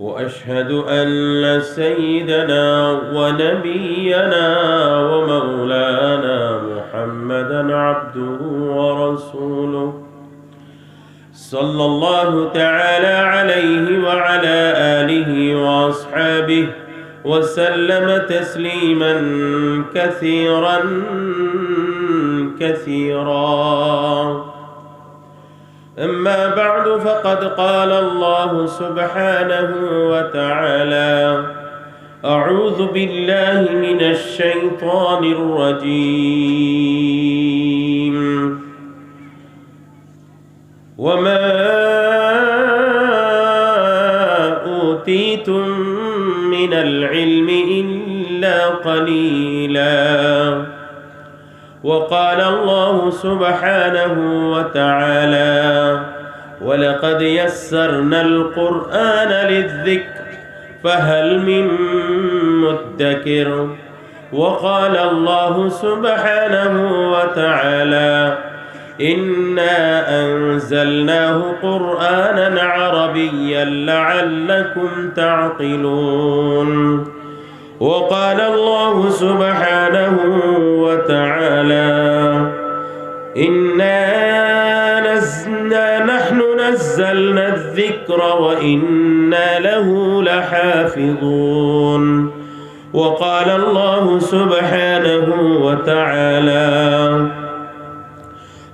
وأشهد أن سيدنا ونبينا ومولانا محمدا عبده ورسوله صلى الله تعالى عليه وعلى آله وأصحابه وسلم تسليما كثيرا كثيرا. أما بعد، فقد قال الله سبحانه وتعالى: أعوذ بالله من الشيطان الرجيم. وما أوتيتم من العلم إلا قليلا. وقال الله سبحانه وتعالى: ولقد يسرنا القرآن للذكر فهل من مدكر. وقال الله سبحانه وتعالى: إنا أنزلناه قرآنا عربيا لعلكم تعقلون. وقال الله سبحانه وتعالى: نحن نزلنا الذكر وإنا له لحافظون. وقال الله سبحانه وتعالى: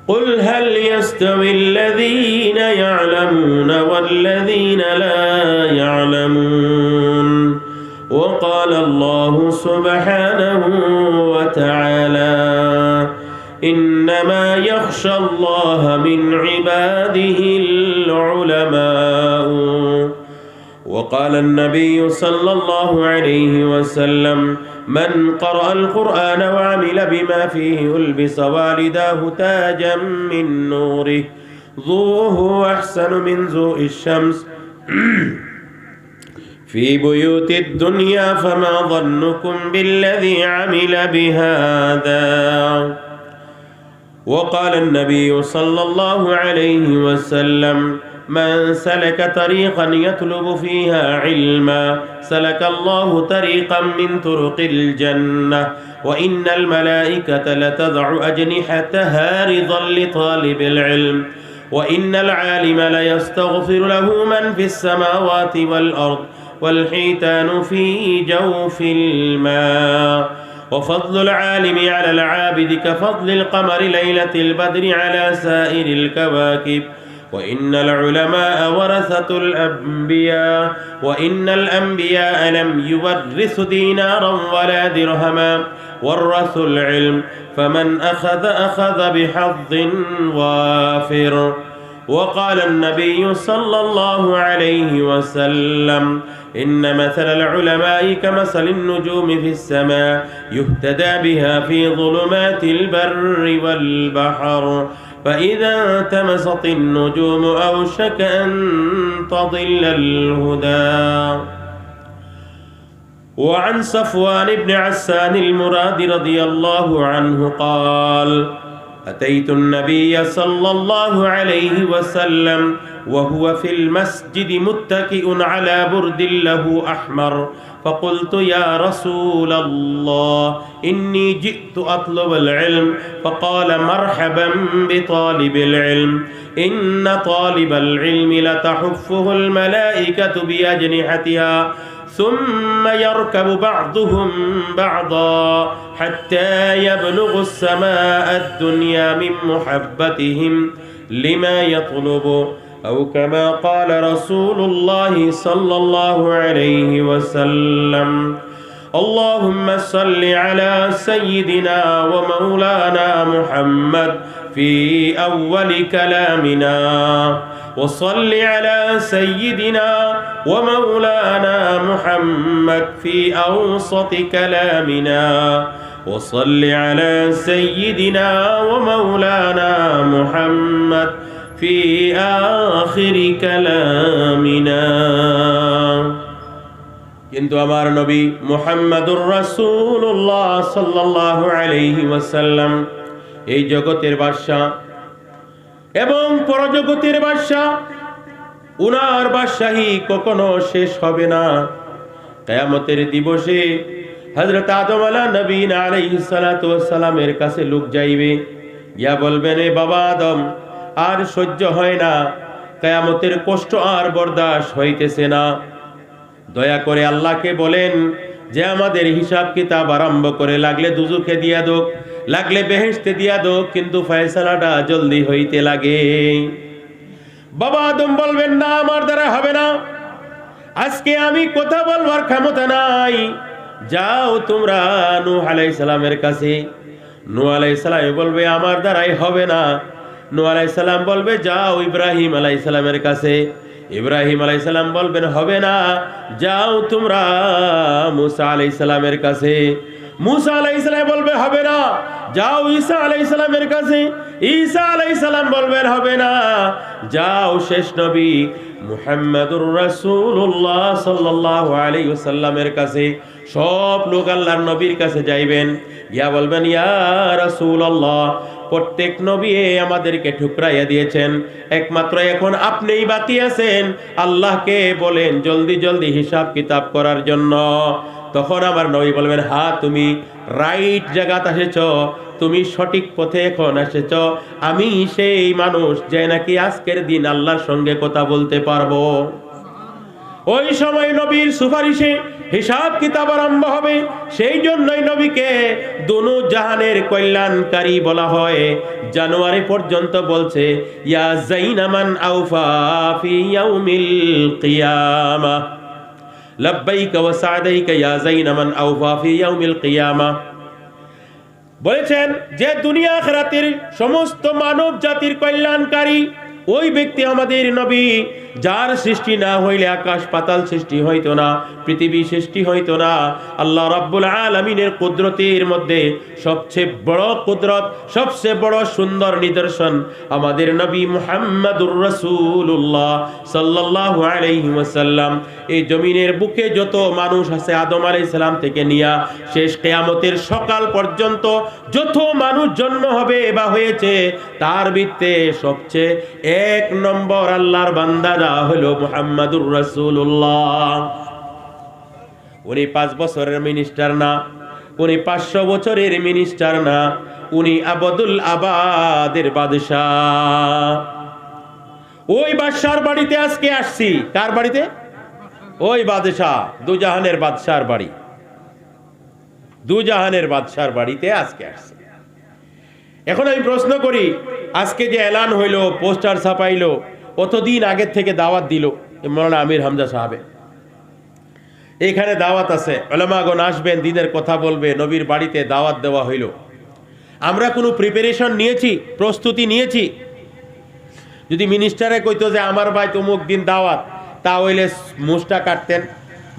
قل هل يستوي الذين يعلمون والذين لا يعلمون. وقال الله سبحانه وتعالى: إنما يخشى الله من عباده العلماء. وقال النبي صلى الله عليه وسلم: من قرأ القرآن وعمل بما فيه ألبس والداه تاجا من نوره ضوءه أحسن من ضوء الشمس في بيوت الدنيا، فما ظنكم بالذي عمل بهذا. وقال النبي صلى الله عليه وسلم: من سلك طريقا يطلب فيها علما سلك الله طريقا من طرق الجنة، وإن الملائكة لتضع أجنحتها رضا لطالب العلم، وإن العالم ليستغفر له من في السماوات والأرض والحيتان في جوف الماء. وفضل العالم على العابد كفضل القمر ليلة البدر على سائر الكواكب. وإن العلماء ورثة الأنبياء، وإن الأنبياء لم يورثوا دينارا ولا درهما، ورثوا العلم، فمن أخذ بحظ وافر. وقال النبي صلى الله عليه وسلم: إن مثل العلماء كمثل النجوم في السماء يهتدى بها في ظلمات البر والبحر، فإذا التمست النجوم أوشك أن تضل الهدى. وعن صفوان بن عسان المرادي رضي الله عنه قال: أتيت النبي صلى الله عليه وسلم وهو في المسجد متكئ على برد له أحمر، فقلت: يا رسول الله، إني جئت أطلب العلم. فقال: مرحبا بطالب العلم، إن طالب العلم لتحفه الملائكة بأجنحتها، ثم يركب بعضهم بعضا حتى يبلغ السماء الدنيا من محبتهم لما يطلب، أو كما قال رسول الله صلى الله عليه وسلم. اللهم صل على سيدنا ومولانا محمد في أول كلامنا، وصل على سيدنا ومولانا محمد في أوسط كلامنا، وصل على سيدنا ومولانا محمد في آخر كلامنا. কিন্তু আমার নবী মুহাম্মাদুর রাসূলুল্লাহ সাল্লাল্লাহু আলাইহি ওয়াসাল্লাম এই জগতের বাদশা এবং পরজগতের বাদশা, উনার বাদশাহী কখনো শেষ হবে না। কিয়ামতের দিবসে হযরত আদম আলাইহিস সালাতু ওয়াস সালামের কাছে লোক যাইবে, গিয়া বলবেন, এ বাবা আদম, আর সহ্য হয় না, কিয়ামতের কষ্ট আর বরদাস্ত হইতেছে না। দয়া করে আল্লাহকে বলেন যে আমাদের হিসাব কিতাব আরম্ভ করে, লাগলে দুজুকে দিয়া দোক, লাগলে বেহেশতে দিয়া দোক, কিন্তু ফয়সালাটা জলদি হইতে লাগে। বাবা আদম বলবেন, না, আমার দ্বারা হবে না, আজকে আমি কথা বলবার ক্ষমতা নাই। যাও তোমরা নূহ আলাইহিস সালামের কাছে। নূহ আলাইহিস সালাম বলবে, আমার দ্বারাই হবে না। নূহ আলাইহিস সালাম বলবে, যাও ইব্রাহিম আলাইহিস সালামের কাছে। ইব্রাহিম আলাইহিস সালাম বলবেন, হবে না, যাও তোমরা মুসা আলাইহিস সালামের কাছে। মুসা আলাইহিস সালাম বলবে, হবে না, যাও ঈসা আলাইহিস সালামের কাছে। ঈসা আলাইহিস সালাম বলবেন, হবে না, যাও শেষ নবী মুহাম্মদুর রাসূলুল্লাহ সাল্লাল্লাহু আলাইহি ওয়াসাল্লামের কাছে। সব লোক আল্লাহর নবীর কাছে যাইবেন, ইয়া বলবেন, ইয়া রাসূলুল্লাহ, প্রত্যেক নবী আমাদেরকে ঠুকরাইয়া দিয়েছেন, একমাত্র এখন আপনিই বাকি আছেন, আল্লাহকে বলেন জলদি জলদি হিসাব কিতাব করার জন্য। তখন আমার নবী বলবেন, হ্যাঁ, তুমি রাইট জায়গাতে এসেছ, তুমি সঠিক পথে এখন এসেছ, আমি সেই মানুষ যে নাকি আজকের দিন আল্লাহর সঙ্গে কথা বলতে পারবো। ওই সময় নবীর সুপারিশে হিসাব কিতাব আরম্ভ হবে। সেই জন্যই নবীকে দুনু জাহানের কল্যাণকারী বলা হয়। জানুয়ারি পর্যন্ত বলছে, ইয়া যাইনামান আউফা ফি ইয়াউমিল কিয়ামাহ, লাব্বাইকা ওয়া সা'দাইকা ইয়া যাইনামান আউফা ফি ইয়াউমিল কিয়ামাহ। বলেছেন যে দুনিয়া আখিরাতের সমস্ত মানব জাতির কল্যাণকারী ওই ব্যক্তি আমাদের নবী, যার সৃষ্টি না হইলে আকাশ পাতাল সৃষ্টি হইতো না, পৃথিবী সৃষ্টি হইতো না। আল্লাহ রাব্বুল আলামিনের কুদরতের মধ্যে সবচেয়ে বড় কুদরত, সবচেয়ে বড় সুন্দর নিদর্শন আমাদের নবী মুহাম্মদুর রাসূলুল্লাহ সাল্লাল্লাহু আলাইহি ওয়াসাল্লাম। এই জমিনের বুকে যত মানুষ আছে, আদম আলাইহিস সালাম থেকে নিয়া শেষ কিয়ামতের সকাল পর্যন্ত যত মানুষ জন্ম হবে বা হয়েছে, তার ভিতরে সবচেয়ে এক নম্বর আল্লাহর বান্দারা হলো মুহাম্মদুর রাসূলুল্লাহ। উনি 5 বছরের মিনিস্টার না, উনি 500 বছরের মিনিস্টার না, উনি আবদুল আবাদের বাদশাহ। ওই বাদশার বাড়িতে আজকে আসছি। কার বাড়িতে? ওই বাদশাহ, দুজাহানের বাদশার বাড়ি, দুজাহানের বাদশার বাড়িতে আজকে আসছি। এখন আমি প্রশ্ন করি, আজকে যে এলান হইলো, পোস্টার ছাপাইলো, কতদিন আগের থেকে দাওয়াত দিল মৌলানা আমির হামজা সাহেব? এখানে দাওয়াত আছে, উলামাগণ আসবেন, দিনের কথা বলবে, নবীর বাড়িতে দাওয়াত দেওয়া হইল। আমরা কোনো প্রিপারেশন নিয়েছি, প্রস্তুতি নিয়েছি? যদি মিনিস্টারে কইতো যে আমার ভাই অমুক দিন দাওয়াত, তা হইলে মুখটা কাটতেন,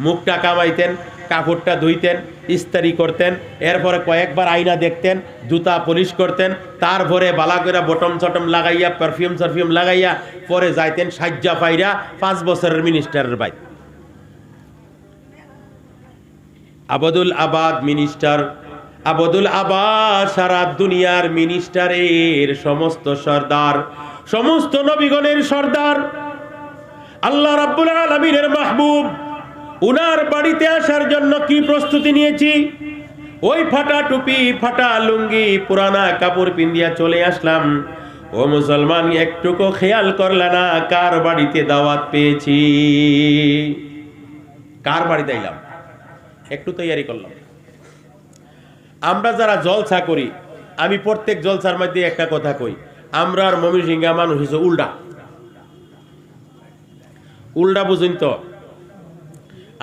মুখটা কামাইতেন, কাপড়টা ধুইতেন, ইস্তারি করতেন, এরপরে কয়েকবার আয়না দেখতেন, জুতা পলিশ করতেন, তারপরে বালা করে বটম চটম লাগাইয়া, পারফিউম লাগাইয়া পরে যাইতেন সাজ্জা পাইরা 5 বছরের মিনিস্টারের ভাই। আবদুল আবাদ মিনিস্টার, আবদুল আবাদ সারা দুনিয়ার মিনিস্টারের সমস্ত সর্দার, সমস্ত নবীগণের সর্দার, আল্লাহ রাব্বুল আলামিনের মাহবুব। উনার বাড়িতে আসার জন্য কি প্রস্তুতি নিয়েছি? ওই ফাটা টুপি, ফাটা লুঙ্গি, পুরানা কাপড় পিন্দিয়া চলে আসলাম। ও মুসলমান, একটুকু খেয়াল করলা না কার বাড়িতে দাওয়াত পেয়েছি, কার বাড়িতে আইলাম? একটু তৈয়ারি করলাম। আমরা যারা জলসা করি, আমি প্রত্যেক জলসার মধ্যে একটা কথা কই, আমরা আর ময়মনসিংহ মানুষ হচ্ছে উল্টা। উল্টা বুঝুন তো,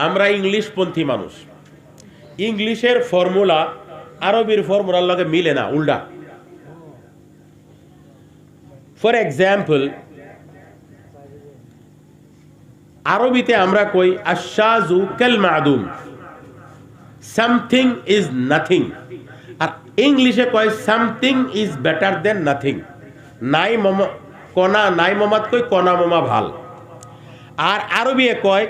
আমরা ইংলিশপন্থী মানুষ। ইংলিশের ফর্মুলা আরবির ফর্মুলার লগে মিলে না, উল্টা। ফর এক্সাম্পল, আরবিতে আমরা কই আশাজু কাল মাদুম, সামথিং ইজ নাথিং। আর ইংলিশে কয় something is better then nothing. নাই মম কণা, নাই মমাত কই কণা মমা ভাল। আর আরবিয়ে কয়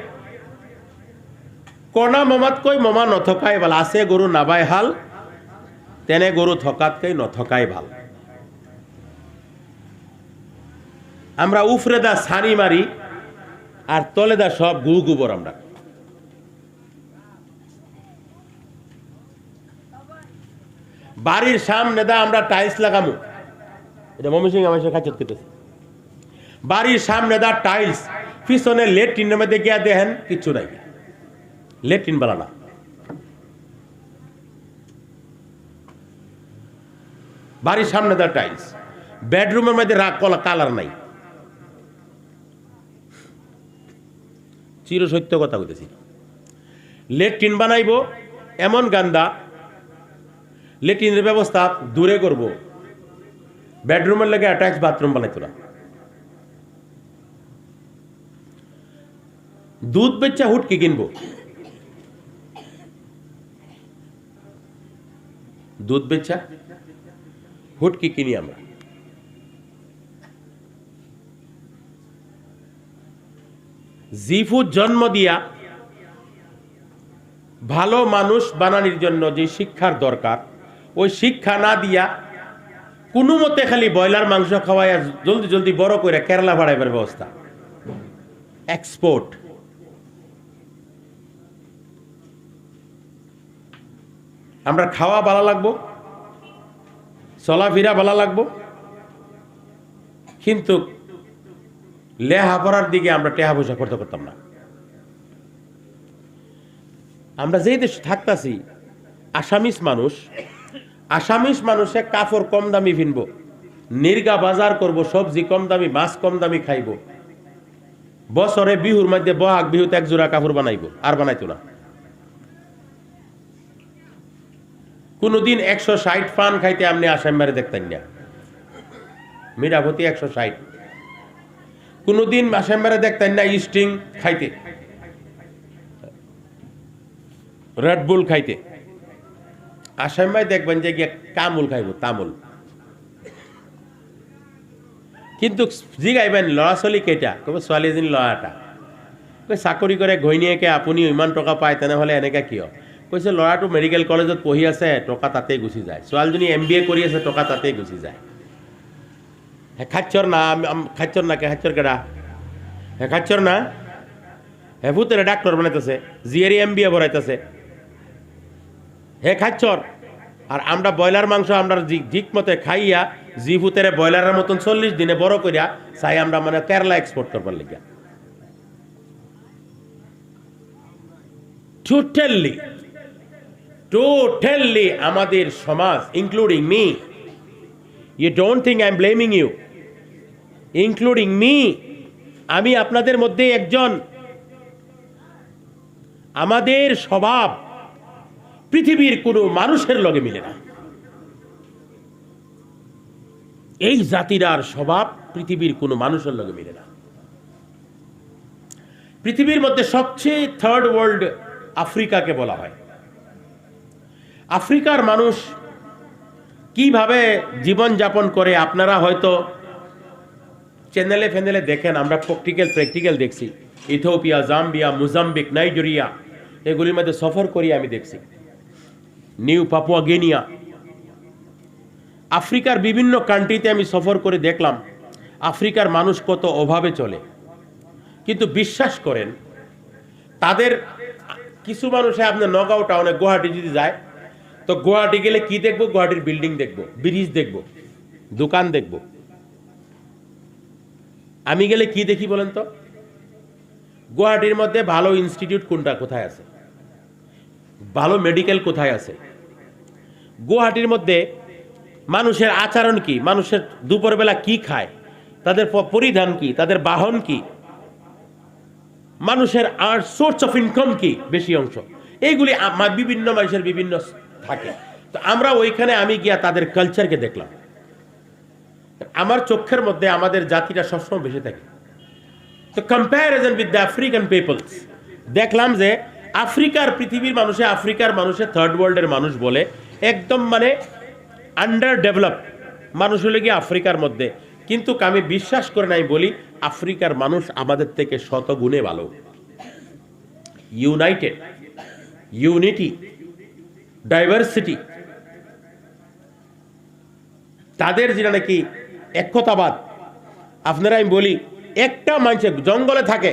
কণা মমাত কই মমা নথকাই ভাল। আছে গরু নাবাই হাল, তেনে গরু থকাতকৈ নথকাই ভাল। আমরা উফরেদা সানি মারি, আর তলেদা সব গোবর। আমরা বাড়ির সামনে দা আমরা টাইলস লাগামু, এটা ময়মনসিংহ আমার কাছে করতেছে। বাড়ির সামনে দা টাইলস, পিছনে লেট্রিনের মধ্যে গিয়া দেখেন কিচ্ছু নাই, লেট্রিন বালা না। বাড়ির সামনে দা টাইলস, বেডরুমের মধ্যে কালার নাই। চির সত্য কথা বলতেছি। লেট্রিন বানাইব এমন গান্দা, লেট্রিনের ব্যবস্থা দূরে করব, বেডরুমের লাগে অ্যাটাচ বাথরুম বানাইতো না। দুধ বেচা হুটকি কিনবো, দুধ বেচা হুটকি কিনি আমরা। জিফু জন্ম দিয়া ভালো মানুষ বানানোর জন্য যে শিক্ষার দরকার, ওই শিক্ষা না দিয়া কোনো মতে খালি ব্রয়লার মাংস খাওয়াই জলদি জলদি বড় করে কেরালা ভাড়াইবার ব্যবস্থা, এক্সপোর্ট। আমরা খাওয়া ভালো লাগবো, চলাফেরা ভালো লাগবো, কিন্তু লেহাপড়ার দিকে আমরা টেহা পয়সা খরচ করতাম না। আমরা যেই দেশে থাকতাছি, আসামিস মানুষে কাপড় কম দামি কিনবো, নির্গা বাজার করব, সবজি কম দামি, মাছ কম দামি খাইব, বছরে বিহুর মধ্যে বহাগ বিহুতে এক জোড়া কাপড় বানাইবো, আর বানাইতো না। কোনদিন 160 পান খাইতে আপনি আসামবারে দেখতেন না, মিরাভতি 160। কোনদিন আসামবারে দেখতেন না স্টিং খাইতে, রেডবুল খাইতে। আসামবাই দেখবেন যে গিয়ে কামুল খাইব, তামুল। কিন্তু জিগাইবেন লড়া ছোৱালী কেইটা, কব ছোৱালীজনী লড়াটা। চাকৰি কৰে ঘৈণীয়েকে, আপুনি ইমান টকা পায় তেনেহ'লে এনেকৈ কিয়? কৈছে ল'ৰাটো মেডিকেল কলেজত পঢ়ি আছে, টকা তাতেই গুচি যায়। ছোৱালীজনী MBA কৰি আছে, টকা তাতেই গুচি যায়। হে খাচ্চৰ না, খাচ্চৰ না, খাচ্চৰ কেডা? হে খাচ্চৰ না, হে ভূতেৰে ডাক্তৰ বানাইতেছে, জিয়েরি MBA ভরাইতেছে, হে খাচ্চর। আর আমরা ব্রয়লার মাংস আমরা ঠিক মতে খাইয়া জি ভূতেরে ব্রয়লারের মতন 40 দিনে বড় করিয়া চাই আমরা মানে কেরালা এক্সপোর্ট করবার লাগিয়া। টোটালি আমাদের সমাজ, including me, you don't think I am blaming you, including me, আমি আপনাদের মধ্যে একজন। আমাদের স্বভাব পৃথিবীর কোনো মানুষের লগে মিলে না। এই জাতিরার স্বভাব পৃথিবীর কোনো মানুষের লগে মিলে না। পৃথিবীর মধ্যে সবচেয়ে থার্ড ওয়ার্ল্ড আফ্রিকাকে বলা হয়। আফ্রিকার মানুষ কিভাবে জীবন যাপন করে আপনারা হয়তো চ্যানেলে ফ্যানেলে দেখেন, আমরা প্র্যাকটিক্যাল দেখছি। ইথিওপিয়া, জাম্বিয়া, মোজাম্বিক, নাইজেরিয়া, এগুলির মধ্যে সফর করি আমি দেখছি। নিউ পাপুয়া গিনিয়া, আফ্রিকার বিভিন্ন কান্ট্রিতে আমি সফর করে দেখলাম আফ্রিকার মানুষ কত অভাবে চলে। কিন্তু বিশ্বাস করেন, তাদের কিছু মানুষে আপনার নগাঁও টাউনে, গুয়াহাটি যদি যায়, তো গুয়াহাটি গেলে কি দেখবো? গুয়াহাটির বিল্ডিং দেখবো, ব্রিজ দেখবো, দোকান দেখবো। আমি গেলে কি দেখি বলেন তো? গুয়াহাটির মধ্যে ভালো ইনস্টিটিউট কোনটা, কোথায় আছে? ভালো মেডিকেল কোথায় আছে? গুয়াহাটির মধ্যে মানুষের আচরণ কি, মানুষের দুপুরবেলা কি খায়, তাদের পরিধান কি, তাদের বাহন কি, মানুষের আর সোর্স অফ ইনকাম কি, বেশি অংশ এইগুলি বিভিন্ন মানুষের বিভিন্ন থাকে। তো আমরা ওইখানে আমি গিয়া তাদের কালচারকে দেখলাম। আমার চোখের মধ্যে আমাদের জাতিটা সবসময় বেশি থাকে। তো comparison with the African peoples, দেখলাম যে পৃথিবীর মানুষে, আফ্রিকার মানুষে থার্ড ওয়ার্ল্ডের মানুষ বলে, একদম মানে আন্ডার ডেভেলপ মানুষ হলে গিয়ে আফ্রিকার মধ্যে। কিন্তু আমি বিশ্বাস করে নাই বলি, আফ্রিকার মানুষ আমাদের থেকে শত গুণে ভালো। ইউনাইটেড, ইউনিটি, ডাইভার্সিটি, তাদের যেটা নাকি একতাবাদ। আপনারা আমি বলি, একটা মানুষ জঙ্গলে থাকে,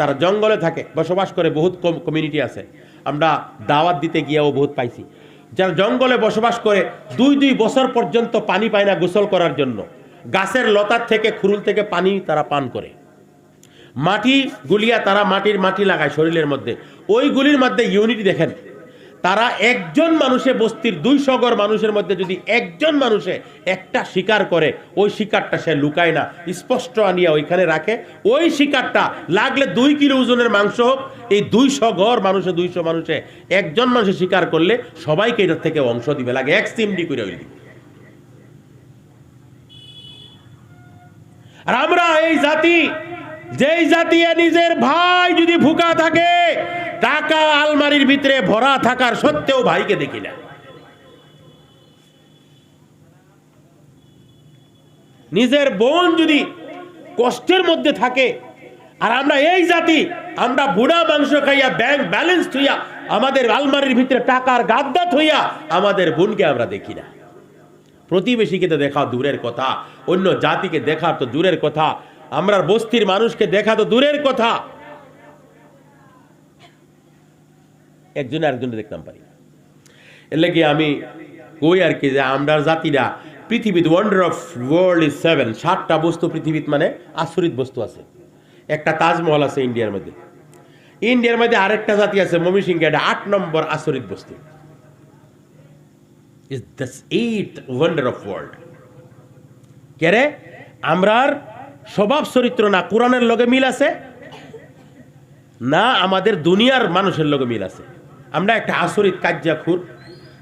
তারা জঙ্গলে থাকে, বসবাস করে, বহুত কমিউনিটি আছে, আমরা দাওয়াত দিতে গিয়েও বহুত পাইছি, যারা জঙ্গলে বসবাস করে 2 বছর পর্যন্ত পানি পায় না গোসল করার জন্য, গাছের লতার থেকে খুরুল থেকে পানি তারা পান করে, মাটি গুলিয়া তারা মাটি লাগায় শরীরের মধ্যে, ওইগুলির মধ্যে ইউনিটি দেখেন। তারা একজন মানুষে বস্তির 200 ঘর মানুষের মধ্যে যদি একজন মানুষে একটা শিকার করে, ওই শিকারটা সে লুকায় না, স্পষ্ট আনিয়া ওইখানে রাখে। ওই শিকারটা লাগলে 2 কিলো ওজনের মাংস হোক, এই 200 ঘর মানুষে 200 মানুষে একজন মানুষে শিকার করলে সবাইকে এটার থেকে অংশ দিবে, লাগে এক চিমটি করে ওই দিবে। আর আমরা এই জাতি, যেই জাতি নিজের ভাই যদি ভুকা থাকে, টাকা আলমারির ভিতরে ভরা থাকার সত্ত্বেও ভাইকে দেখি না। নিজের বোন যদি কষ্টের মধ্যে থাকে, আর আমরা এই জাতি, আমরা বুড়া মাংস খাইয়া ব্যাংক ব্যালেন্স থইয়া আমাদের আলমারির ভিতরে টাকার গাদ্দা থইয়া আমাদের বোনকে আমরা দেখি না। প্রতিবেশীকে তো দেখা দূরের কথা, অন্য জাতিকে দেখা তো দূরের কথা, আমরা বস্তির মানুষকে দেখা তো দূরের কথা, একজন আরেকজনে দেখতাম পারি। এর লাগে আমি কই আর কি, যে আমরা জাতিরা পৃথিবীতে ওয়ান্ডার অফ ওয়ার্ল্ড ইজ 7, 7টা বস্তু পৃথিবীতে, মানে আচরিত বস্তু আছে। একটা তাজমহল আছে ইন্ডিয়ার মধ্যে, ইন্ডিয়ার মধ্যে আরেকটা জাতি আছে ময়মনসিংহে, এটা 8 নম্বর আচরিত বস্তু, is the 8th wonder of world. কেরে আমরার স্বভাব চরিত্র না কোরআনের লগে মিল আছে, না আমাদের দুনিয়ার মানুষের লগে মিল আছে। আমরা একটা আচরিত কাজ্জাখুর,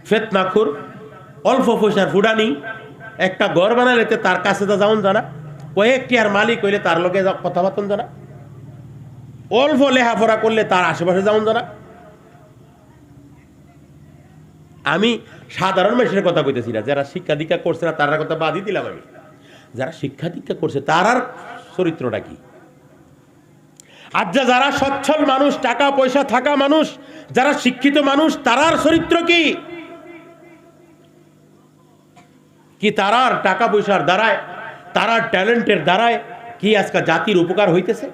ফেতনাখুর, অল্প পয়সার ফুডানি, একটা ঘর বানালে তার কাছে তো যাওন জানা, কয়েকটি আর মালিক হইলে তার লগে কথা বাতন জানা, অল্প লেখাপড়া করলে তার আশেপাশে যাওন জানা। আমি সাধারণ মানুষের কথা কইতেছি না, যারা শিক্ষা দীক্ষা করছে না তার কথা বাদই দিলাম। আমি যারা শিক্ষা দীক্ষা করছে তার চরিত্রটা কি, আর যারা সচ্ছল মানুষ, টাকা পয়সা থাকা মানুষ, যারা শিক্ষিত মানুষ, তারার চরিত্র কি, কি তারার টাকা পয়সার দ্বারায়, তারার ট্যালেন্টের দ্বারায় কি আজকে জাতির উপকার হইতেছে?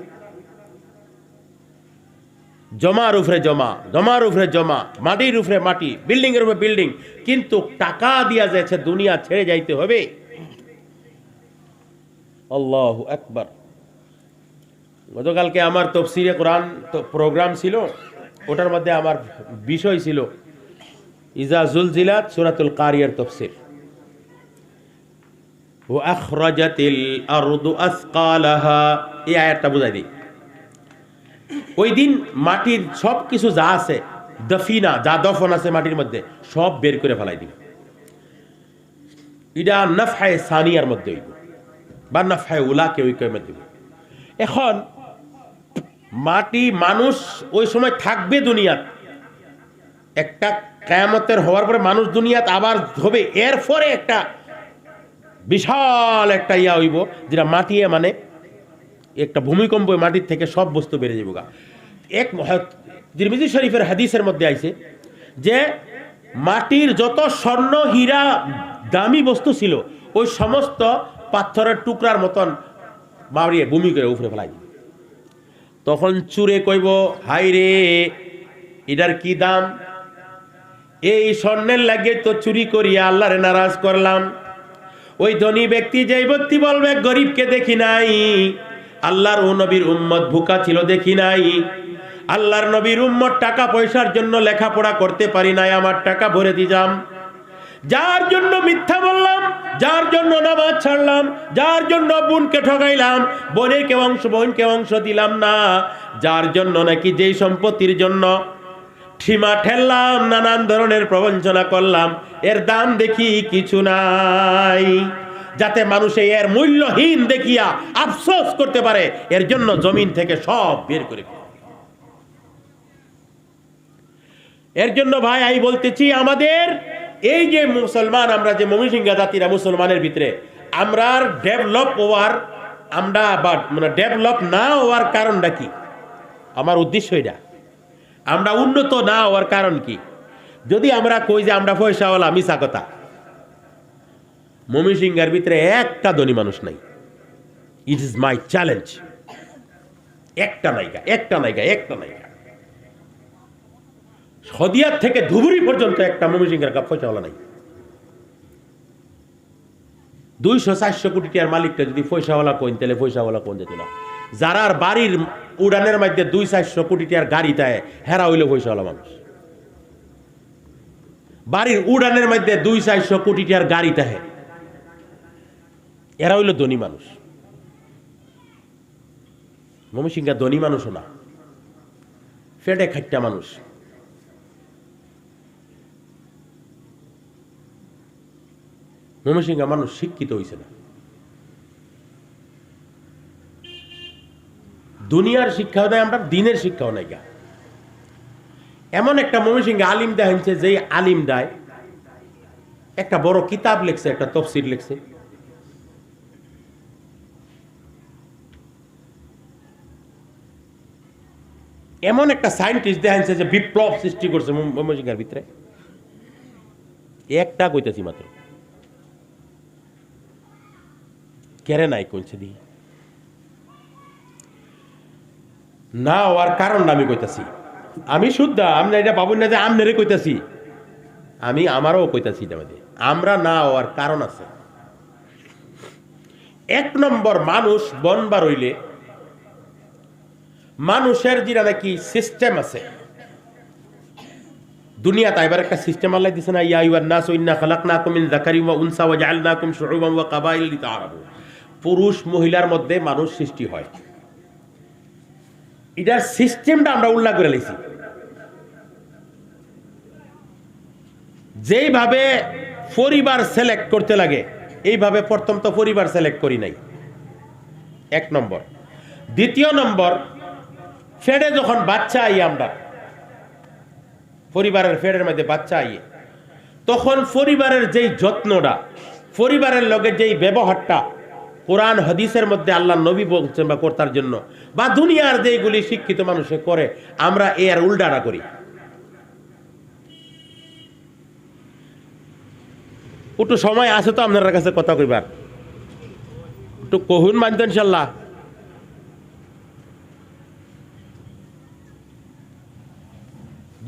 জমার উপরে জমা, জমার উপরে জমা, মাটির উপরে মাটি, বিল্ডিং এর উপরে বিল্ডিং, কিন্তু টাকা দিয়া যাচ্ছে দুনিয়া ছেড়ে যাইতে হবে। আল্লাহু আকবার। গতকালকে আমার তাফসীরে কোরআন প্রোগ্রাম ছিল, ওটার মধ্যে আমার বিষয় ছিল ইজা জুলজিলাত সূরাতুল কারিয়ার তাফসীর। ওয়া আখরাজাতিল আরদু আসকালাহা, এই আয়াতটা বুঝাই দিই। ওই দিন মাটির সব কিছু যা আছে, দফিনা যা দফন আছে মাটির মধ্যে, সব বের করে ফেলাই দিবে। এটা নাফহায়ে সানিয়ার মধ্যে হইব, বা নাফহায়ে উলাকে ওই কয়মে দিব। এখন মাটি মানুষ ওই সময় থাকবে দুনিয়াত, একটা কিয়ামতের হওয়ার পরে মানুষ দুনিয়াত আবার হবে, এরপরে একটা বিশাল একটা ইয়া হইব, যেটা মাটি, মানে একটা ভূমিকম্প, মাটির থেকে সব বস্তু বেড়ে যাবো। এক তিরমিজি শরীফের হাদিসের মধ্যে আইছে যে মাটির যত স্বর্ণ হীরা দামি বস্তু ছিল, ওই সমস্ত পাথরের টুকরার মতন মারিয়ে ভূমি করে উপরে ফেলাই দিবে। তখন চুরে কইব, হাই রে, এটার কি দাম? এই স্বর্ণের লাগে তো চুরি করিয়া আল্লাহরে নারাজ করলাম। ওই ধনী ব্যক্তি, যেই ব্যক্তি বলবে গরিবকে দেখি নাই, আল্লাহর ও নবীর উম্মত ভুকা ছিল দেখি নাই, আল্লাহর নবীর উম্মত টাকা পয়সার জন্য লেখাপড়া করতে পারি নাই, আমার টাকা ভরে দিলাম। যার জন্য মিথ্যা বললাম, যার জন্য নামাজ ছাড়লাম, যার জন্য বোনকে ঠকাইলাম, বোনকে অংশ দিলাম না, যার জন্য নাকি যেই সম্পত্তির জন্য সীমা ঠেললাম, নানান ধরনের প্রবঞ্চনা করলাম, এর দাম দেখি কিছু নাই, যাতে মানুষে এর মূল্যহীন দেখিয়া আফসোস করতে পারে, এর জন্য জমিন থেকে সব বের করে। এর জন্য ভাই আমি বলতেছি, আমাদের এই যে মুসলমান, আমরা যে ময়মনসিংহ জাতিরা মুসলমানের ভিতরে, আমরা ডেভেলপ হওয়ার, আমরা মানে ডেভেলপ না হওয়ার কারণটা কি? আমার উদ্দেশ্য এটা, আমরা উন্নত না হওয়ার কারণ কি? যদি আমরা কই যে আমরা পয়সাওয়ালা, মিছা কথা। ময়মনসিংহের ভিতরে একটা ধনী মানুষ নাই। It is my challenge. একটা নাইকা সদিয়ার থেকে ধুবুরি পর্যন্ত একটা ময়মনসিংহের পয়সাওয়ালা নাই। 200-400 কোটি টাকার মালিকটা যদি পয়সাওয়ালা কোন, তাহলে পয়সাওয়ালা কোন যেত না। যারা বাড়ির উড়ানের মধ্যে 200-400 কোটি টাকার গাড়ি তাই হেরা হইল পয়সাওয়ালা মানুষ। বাড়ির উড়ানের মধ্যে 200-400 কোটি টাকার গাড়ি তাহে এরা হইল ধনী মানুষ। ময়মনসিংহ ধনী মানুষও না, ফেটে খাট্টা মানুষ। ময়মনসিংহ মানুষ শিক্ষিত হইছে না। দুনিয়ার শিক্ষাও দেয়, আমরা দিনের শিক্ষাও নাই গা। এমন একটা ময়মনসিংহে আলিম দেখাচ্ছে, যে আলিম দেয় একটা বড় কিতাব লিখছে, একটা তফসির লিখছে। এমন একটা সায়েন্টিস্ট দেখাচ্ছে যে বিপ্লব সৃষ্টি করছে ময়মনসিংহের ভিতরে। একটা কইতেছি মাত্র, কেরে নাই কইছে দি না হওয়ার কারণটা আমি কইতাছি। আমি শুদ্ধ, আমি এটা ভাবুন না যে আমনেরে কইতাছি, আমি আমারও কইতাছি। আমরা না হওয়ার কারণ আছে। 1 নম্বর, মানুষ বনবার হইলে মানুষের যেটা নাকি সিস্টেম আছে দুনিয়াতে, এবার একটা সিস্টেম আল্লাহ দিছে না, ইয়া আইয়ুহান নাসু ইন্না খালাকনাকুম মিন যাকারিন ওয়া উনসা ওয়া জাআলনাকুম শুউবান ওয়া কাবাইল লিতাআরাফু। পুরুষ মহিলার মধ্যে মানুষ সৃষ্টি হয়, এটার সিস্টেমটা আমরা উল্লাহ করে লাইছি। যেইভাবে পরিবার সিলেক্ট করতে লাগে, এইভাবে প্রথম তো পরিবার সিলেক্ট করি নাই, 1 নম্বর। 2 নম্বর, ফেডে যখন বাচ্চা আই, আমরা পরিবারের ফেডের মধ্যে বাচ্চা আইয়ে, তখন পরিবারের যেই যত্নটা, পরিবারের লগে যেই ব্যবহারটা কোরআন হাদিসের মধ্যে আল্লাহ নবী বলছেন বা কর্তার জন্য, বা দুনিয়ার যেইগুলি শিক্ষিত মানুষে করে, আমরা এর উল্টাটা করি। একটু সময় আছে তো আপনার কাছে কথা কইবার, একটু কহুন মানতো ইনশাল্লাহ।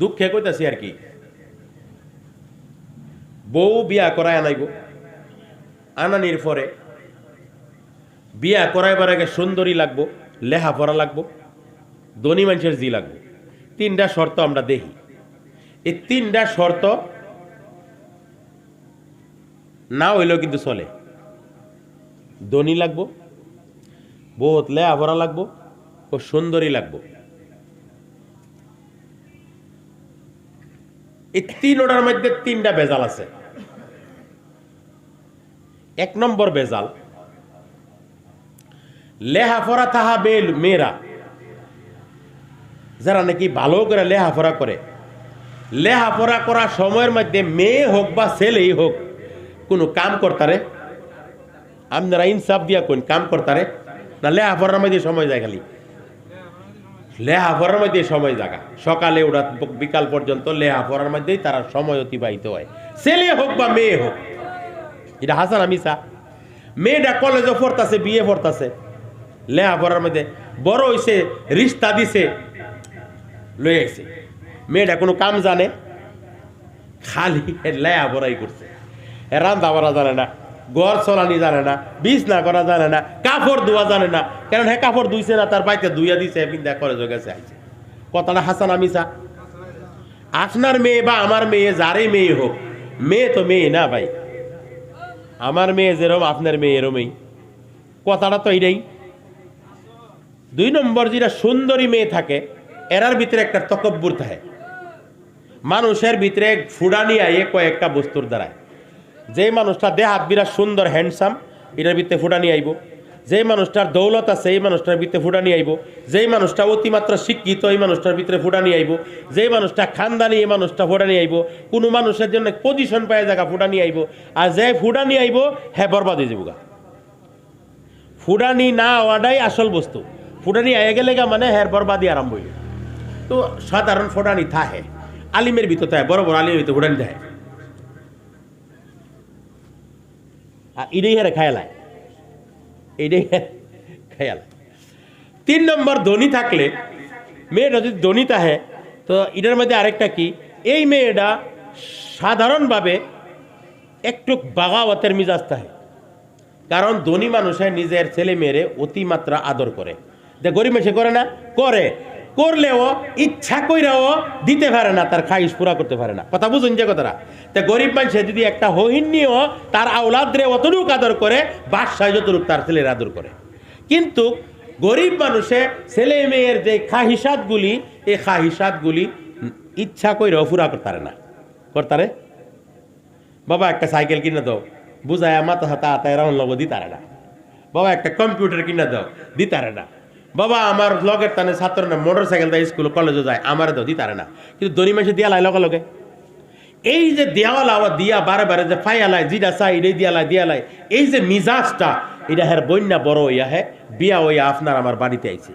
দুঃখে কইতাছি আর কি, বউ বিয়া করায় আনাইব, আনানির পরে বিয়া করাইবার আগে সুন্দরী লাগবো, লেহাপড়া লাগবো, ধনী মানুষের জি লাগবো। 3টা শর্ত আমরা দেখি। এই 3টা শর্ত না হইলেও কিন্তু চলে। ধনী লাগবো, বহুত লেহাপড়া লাগবো, ও সুন্দরী লাগবো। এই 3টার মধ্যে 3টা বেজাল আছে। 1 নম্বর বেজাল, লেহাপড়া তাহা মেয়েরা যারা নাকি ভালো করে লেহাপড়া করে, লেহাপড়া করার সময়ের মধ্যে মেয়ে হোক বা ছেলেই হোক, কোনো কাম করতারে, আপনারা ইনসাফ দিয়া কোন কাম করতারে না লেহাপড়ার মধ্যে সময় যায়? খালি লেহাপড়ার মধ্যে সময় জায়গা, সকালে ওরা বিকাল পর্যন্ত লেহাপড়ার মধ্যেই তারা সময় অতিবাহিত হয়, ছেলে হোক বা মেয়ে হোক। এটা হাসান আমিসা। মেয়েটা কলেজে পড়তাছে, বিয়ে পড়তাছে, লেহাপড়ার মধ্যে বড় হইছে, রিস্তা দিছে, লই আইছে। মেয়েটা কোনো কাম জানে? খালি লেহাপড়াই করছে। রান্না বাড়া জানে না, ঘর চলানি জানে না, বিছনা করা জানে না, কাপড় ধোয়া জানে না। কারণ হ্যাঁ, কাপড় ধুইছে না, তার বাইতে ধুইয়া দিছে, বিন্দা কলেজে গেছে, আইছে। কথাটা হাসান আমিসা। আপনার মেয়ে বা আমার মেয়ে, যারই মেয়ে হোক, মেয়ে তো মেয়ে না ভাই। আমার মেয়ে যেরকম, আপনার মেয়ে এরমই। কথাটা তো এইটাই। 2 নম্বর, যেটা সুন্দরী মেয়ে থাকে, এরার ভিতরে একটা তকব্বুর থাকে। মানুষের ভিতরে ফুডানি আইয়ে কয়েকটা বস্তুর দ্বারায়। যে মানুষটা দেহাত বিরাট সুন্দর, হ্যান্ডসাম, এটার ভিতরে ফুডানি আইব। যেই মানুষটার দৌলত আছে, এই মানুষটার ভিতরে ফুডানি আইব। যেই মানুষটা অতিমাত্রা শিক্ষিত, এই মানুষটার ভিতরে ফুডানি আইব। যেই মানুষটা খানদানি, এই মানুষটা ফুডানি আইব। কোনো মানুষের জন্য পজিশন পায় জায়গা ফুডানি আইব। আর যে ফুডানি আইব, হ্যাঁ বরবাদ হয়ে যাবো গা। ফুডানি না হওয়াটাই আসল বস্তু। ফুডানি আয়ে গেলে গা মানে হ্যাঁ বরবাদি আরম্ভ হইল। তো সাধারণ ফুডানি থাহে, আলিমের ভিতর থাকে, বড় বড় আলিমের ভিতরে ফুডানি থাকে। আর এটাই হেরে খায়ালায়, এটাই খেয়াল। 3 নম্বর ধনী থাকলে, মেয়েটা যদি ধনী থাকে তো এটার মধ্যে আরেকটা কি, এই মেয়েটা সাধারণভাবে একটু বাগাওয়াতের মিজাজ থাকে। কারণ ধনী মানুষে নিজের ছেলে মেয়েরে অতিমাত্রা আদর করে, যে গরিব মানুষে করে না, করে, করলেও ইচ্ছা কইরাও দিতে পারে না, তার খাইশ পুরা করতে পারে না। কথা বুঝুন যে কথাটা। তা গরিব মানুষে যদি একটা হহিনীয় তার আওলাদরে অতটুক আদর করে, বাদশাহ যতটুক তার ছেলের আদর করে। কিন্তু গরিব মানুষে ছেলে মেয়ের যে খাহিসাতগুলি, এই খাহিসাতগুলি ইচ্ছা কইরাও পুরা করতে পারে না। করতারে বাবা একটা সাইকেল কিনে দাও, বুঝায় মাথা হাতা আতায় রাউন লব দিতারে না। বাবা একটা কম্পিউটার কিনে দাও, দিতারে না। বাবা আমার লগের টানে ছাত্র না মোটর সাইকেল দেয় স্কুল কলেজে যায়, আমার দাও, দিতারে না। কিন্তু ধনী মানুষে দিয়া লাই লগে লগে। এই যে দেওয়াল আবার দিয়া বারে বারে যে ফাইয়ালায় যেটা চাই এটাই দিয়ালাই, এই যে মিজাজটা, এটা হ্যাঁ বন্যা বড় হইয়া হ্যাঁ বিয়া হইয়া আপনার আমার বাড়িতে আইছে।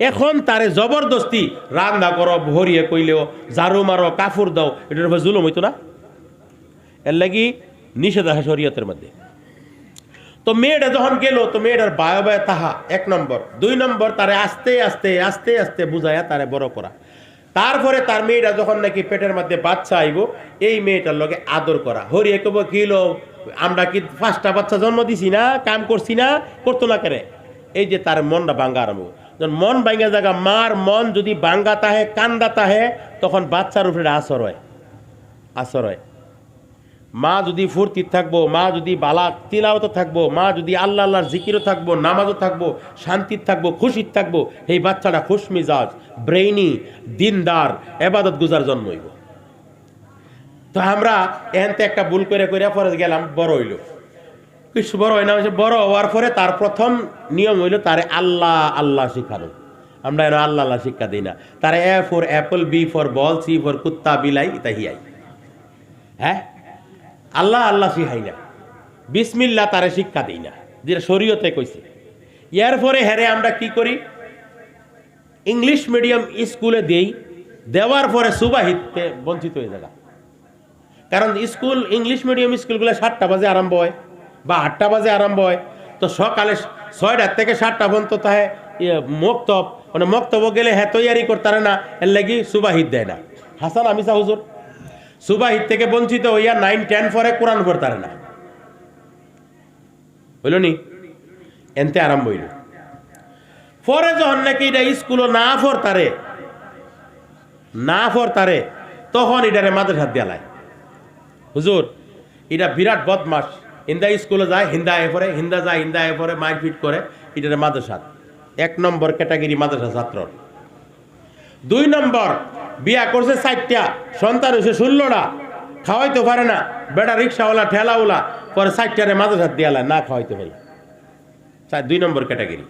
এখন তারে জবরদস্তি রান্না করো ভরিয়ে কইলেও, ঝাড়ু মারো, কাপড় দাও, এটার উপর জুলুম হইতো না? এর লাগি নিষেধ আছে শরীয়তের মধ্যে। তো মেয়েটা যখন গেল, তো মেয়েটার বায়ো বায় তাহা 1 নম্বর। 2 নম্বর তারে আস্তে আস্তে আস্তে আস্তে বুঝাইয়া তারে বড় করা। তারপরে তার মেয়েটা যখন নাকি পেটের মধ্যে বাচ্চা আইব, এই মেয়েটার লগে আদর করা। হরিয়ে কব কিল, আমরা কি 5টা বাচ্চা জন্ম দিছি না, কাম করছি না, করতো না কেরে? এই যে তার মনটা ভাঙ্গা আরম্ভ। যখন মন ভাঙ্গা জায়গা, মার মন যদি ভাঙ্গা তাহে, কান্দা তাহে, তখন বাচ্চার উপরে আসর হয়। মা যদি ফুর্তি থাকবো, মা যদি বালা তিলাওয়াত থাকবো, মা যদি আল্লাহ আল্লাহর জিকিরও থাকবো, নামাজও থাকবো, শান্তির থাকবো, খুশির থাকবো, এই বাচ্চাটা খুশমিজাজ, ব্রেইনি, দিনদার, এবাদত গুজার জন্ম হইব। তো আমরা এনতে একটা ভুল করে পরে গেলাম, বড় হইল। কিছু বড় হয় না, বড় হওয়ার পরে তার প্রথম নিয়ম হইল তারে আল্লাহ আল্লাহ শিখানো। আমরা এর আল্লাহ আল্লাহ শিক্ষা দিই না। তারে A for apple, B for ball, C for কুত্তা, বিলাই, ইতাহিয়াই। হ্যাঁ, আল্লাহ আল্লাহ শিখাই না, বিসমিল্লাহ তারে শিক্ষা দিই না, যেটা শরীয়তে কইছে। এর পরে হেরে আমরা কি করি, ইংলিশ মিডিয়াম স্কুলে দেওয়ার পরে সুবাহিতে বঞ্চিত হয়ে যাবে। কারণ স্কুল, ইংলিশ মিডিয়াম স্কুলগুলো 7টা বাজে আরম্ভ হয় বা 8টা বাজে আরম্ভ হয়। তো সকালে 6টা থেকে 7টা পর্যন্ত তাহে মক্তব, মানে মক্তব গেলে হ্যাঁ তৈয়ারি করতারে না, এর লাগি সুবাহিত দেয় না। হাসান আমিসা হুজুর সুবাহিত থেকে বঞ্চিত হইয়া 9, 10 পরে কোরআন পড়তারে না, হইল নি? এনতে আরম্ভ হইল। পরে যখন নাকি এটা স্কুলও না পড়তারে, তখন এটারে মাদ্রাসা দেয়ালায়। হুজুর এটা বিরাট বদমাস, হিন্দা স্কুলে যায়, হিন্দা যায় পরে মারপিট করে, এটারে মাদ্রাসা। 1 নম্বর ক্যাটাগরি মাদ্রাসা ছাত্র। 2 নম্বর বিয়া করছে 4টা, সন্তান হয়েছে 16টা, খাওয়াইতে পারে না, বেটা রিক্সাওয়ালা ঠেলাওয়ালা, পরে 4টারে মাদ্রাসা দেয়ালায়, না খাওয়াইতে পারে। 2 নম্বর ক্যাটাগরি।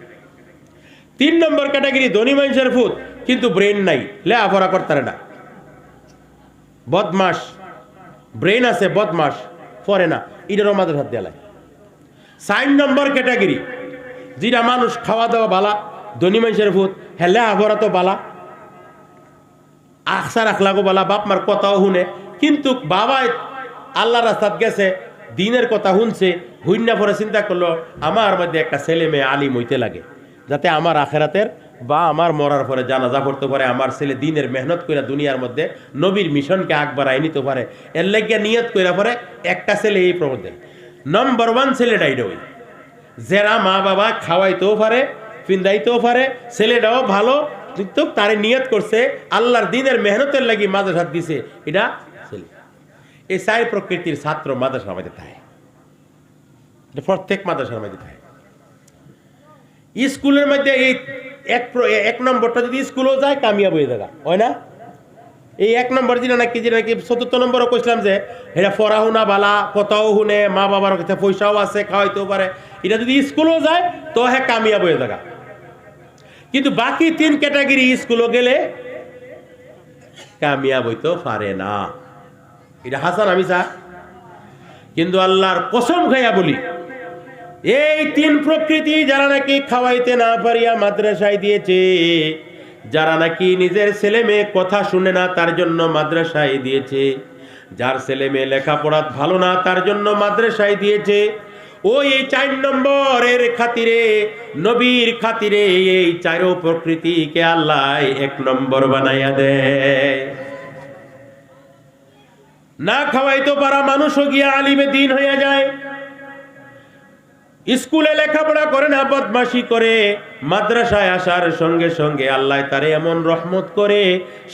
3 নম্বর ক্যাটাগরি ধনী মানুষের ফুট, কিন্তু ব্রেন নাই, লেখাপড়া করতারে না, বদমাস, ব্রেন আছে বদমাস, পড়ে না, এটারও মাদ্রাসা দেয়ালায়। 4 নম্বর ক্যাটাগরি, যেটা মানুষ খাওয়া দাওয়া বালা, ধনী মানুষের ফুট, হ্যাঁ লেখাপড়া তো বালা, আখসার আখলাগো বালা, বাপ মার কথাও শুনে, কিন্তু বাবা আল্লাহ রাস্তাত গেছে, দিনের কথা শুনছে, হুইন্না পরে চিন্তা করলো আমার মধ্যে একটা ছেলে মেয়ে আলিম হইতে লাগে, যাতে আমার আখেরাতের বা আমার মরার পরে জানাজা পড়তে পারে, আমার ছেলে দিনের মেহনত করে দুনিয়ার মধ্যে নবীর মিশনকে আগ বাড়াই নিতে পারে। এর লাগিয়া নিয়ত করে পরে একটা ছেলে এই প্রবন্ধে নম্বর 1 ছেলেটাই ওই, যারা মা বাবা খাওয়াইতেও পারে, পিন্দাইতেও পারে, ছেলেটাও ভালো, কিন্তু তারে নিয়ত করছে আল্লাহর দিনের মেহনতের লাগি মাদ্রাসা দিছে, এটা ছেলে। এই 4 প্রকৃতির ছাত্র মাদ্রাসার মধ্যে থাকে, প্রত্যেক মাদ্রাসার মধ্যে থাকে। স্কুলের মধ্যে এই 1 নম্বরটা যদি স্কুলেও যায়, কামিয়াব হয়ে যাবে, হয় না? এই 1 নম্বর যেটা নাকি 4th নম্বরও কইছিলাম যে এটা পড়াশোনা বালা, কথাও শুনে, মা বাবার কাছে পয়সাও আছে, খাওয়াইতেও পারে, এটা যদি স্কুলেও যায় তো হ্যাঁ কামিয়াব হয়ে যাবে। কিন্তু বাকি 3 ক্যাটাগরি স্কুলে গেলে কামিয়াব হইতেও পারে না। এটা হাসান আমিসা। কিন্তু আল্লাহর কসম খাইয়া বলি, এই 3 প্রকৃতি যারা নাকি খাওয়াইতে না পারিয়া মাদ্রাসায় দিয়েছে, যারা নাকি নিজের ছেলে মেয়ে কথা শুনে না তার জন্য মাদ্রাসায় দিয়েছে, যার ছেলে মেয়ে লেখাপড়া ভালো না তার জন্য মাদ্রাসায় দিয়েছে, ওই এই 4 নম্বরের খাতিরে, নবীর খাতিরে এই 4 প্রকৃতিকে আল্লাহ 1 নম্বর বানাইয়া দেয়। না খাওয়াইতে পারা মানুষও গিয়া আলিমে দিন হইয়া যায়। স্কুলে লেখাপড়া করে না, বদমাশি করে, মাদ্রাসায় আসার সঙ্গে সঙ্গে আল্লাহ তারে এমন রহমত করে